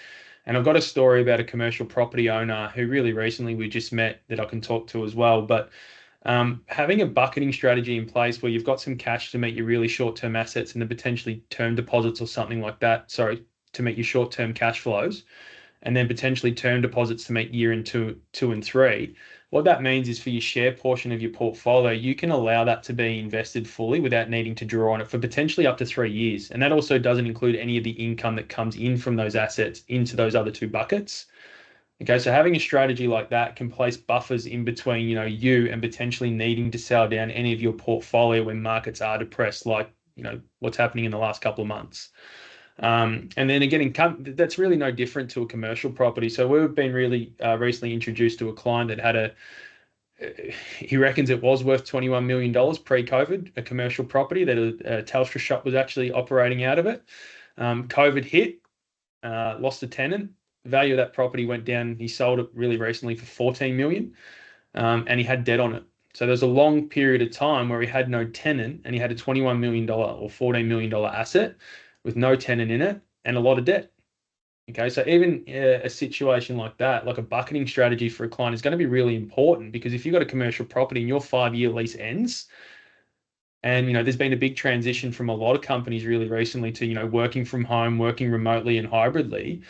And I've got a story about a commercial property owner who really recently we just met that I can talk to as well. But having a bucketing strategy in place where you've got some cash to meet your really short-term assets and then potentially term deposits or something like that, to meet your short-term cash flows, and then potentially term deposits to meet year in 2 and 3. What that means is for your share portion of your portfolio, you can allow that to be invested fully without needing to draw on it for potentially up to 3 years. And that also doesn't include any of the income that comes in from those assets into those other 2 buckets. Okay, so having a strategy like that can place buffers in between, you and potentially needing to sell down any of your portfolio when markets are depressed, like, what's happening in the last couple of months. And then again, that's really no different to a commercial property. So we've been really recently introduced to a client that had he reckons it was worth $21 million pre-COVID, a commercial property that a Telstra shop was actually operating out of it. COVID hit, lost a tenant. value of that property went down. He sold it really recently for 14 million, and he had debt on it. So there's a long period of time where he had no tenant, and he had a $21 million or $14 million asset with no tenant in it and a lot of debt. Okay, so even a situation like that, like a bucketing strategy for a client, is going to be really important, because if you've got a commercial property and your 5-year lease ends, and there's been a big transition from a lot of companies really recently to working from home, working remotely and hybridly,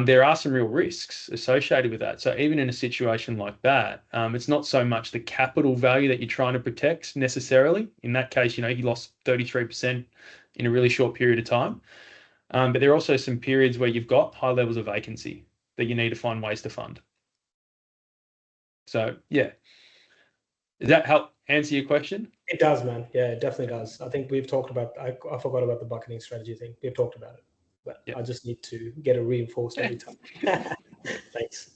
there are some real risks associated with that. So even in a situation like that, it's not so much the capital value that you're trying to protect necessarily. In that case, he lost 33% in a really short period of time. But there are also some periods where you've got high levels of vacancy that you need to find ways to fund. So yeah, does that help answer your question? It does, man. Yeah, it definitely does. I think we've talked about, I forgot about the bucketing strategy thing. We've talked about it, but I just need to get it reinforced every time. Thanks.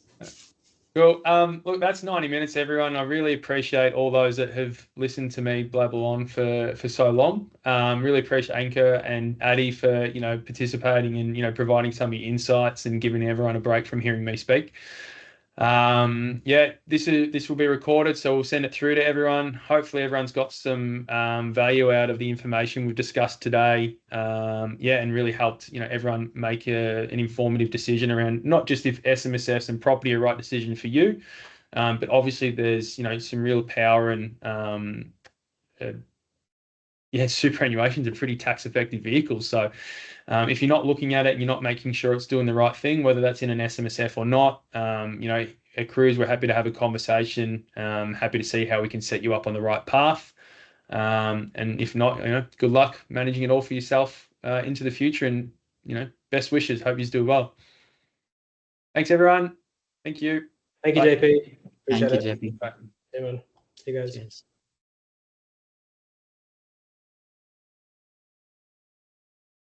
Cool. Look, that's 90 minutes, everyone. I really appreciate all those that have listened to me blabble on for so long. Really appreciate Ankur and Adi for participating and providing some of your insights and giving everyone a break from hearing me speak. This will be recorded, so we'll send it through to everyone. Hopefully everyone's got some value out of the information we've discussed today. And really helped everyone make an informative decision around not just if SMSFs and property are the right decision for you, but obviously there's some real power and superannuation's a pretty tax effective vehicle. So if you're not looking at it and you're not making sure it's doing the right thing, whether that's in an SMSF or not, at Cruise, we're happy to have a conversation. Happy to see how we can set you up on the right path. And if not, good luck managing it all for yourself into the future. And best wishes. Hope you do well. Thanks, everyone. Thank you. Thank you, JP. Thank you, Appreciate it. JP. Bye. See you guys. Cheers.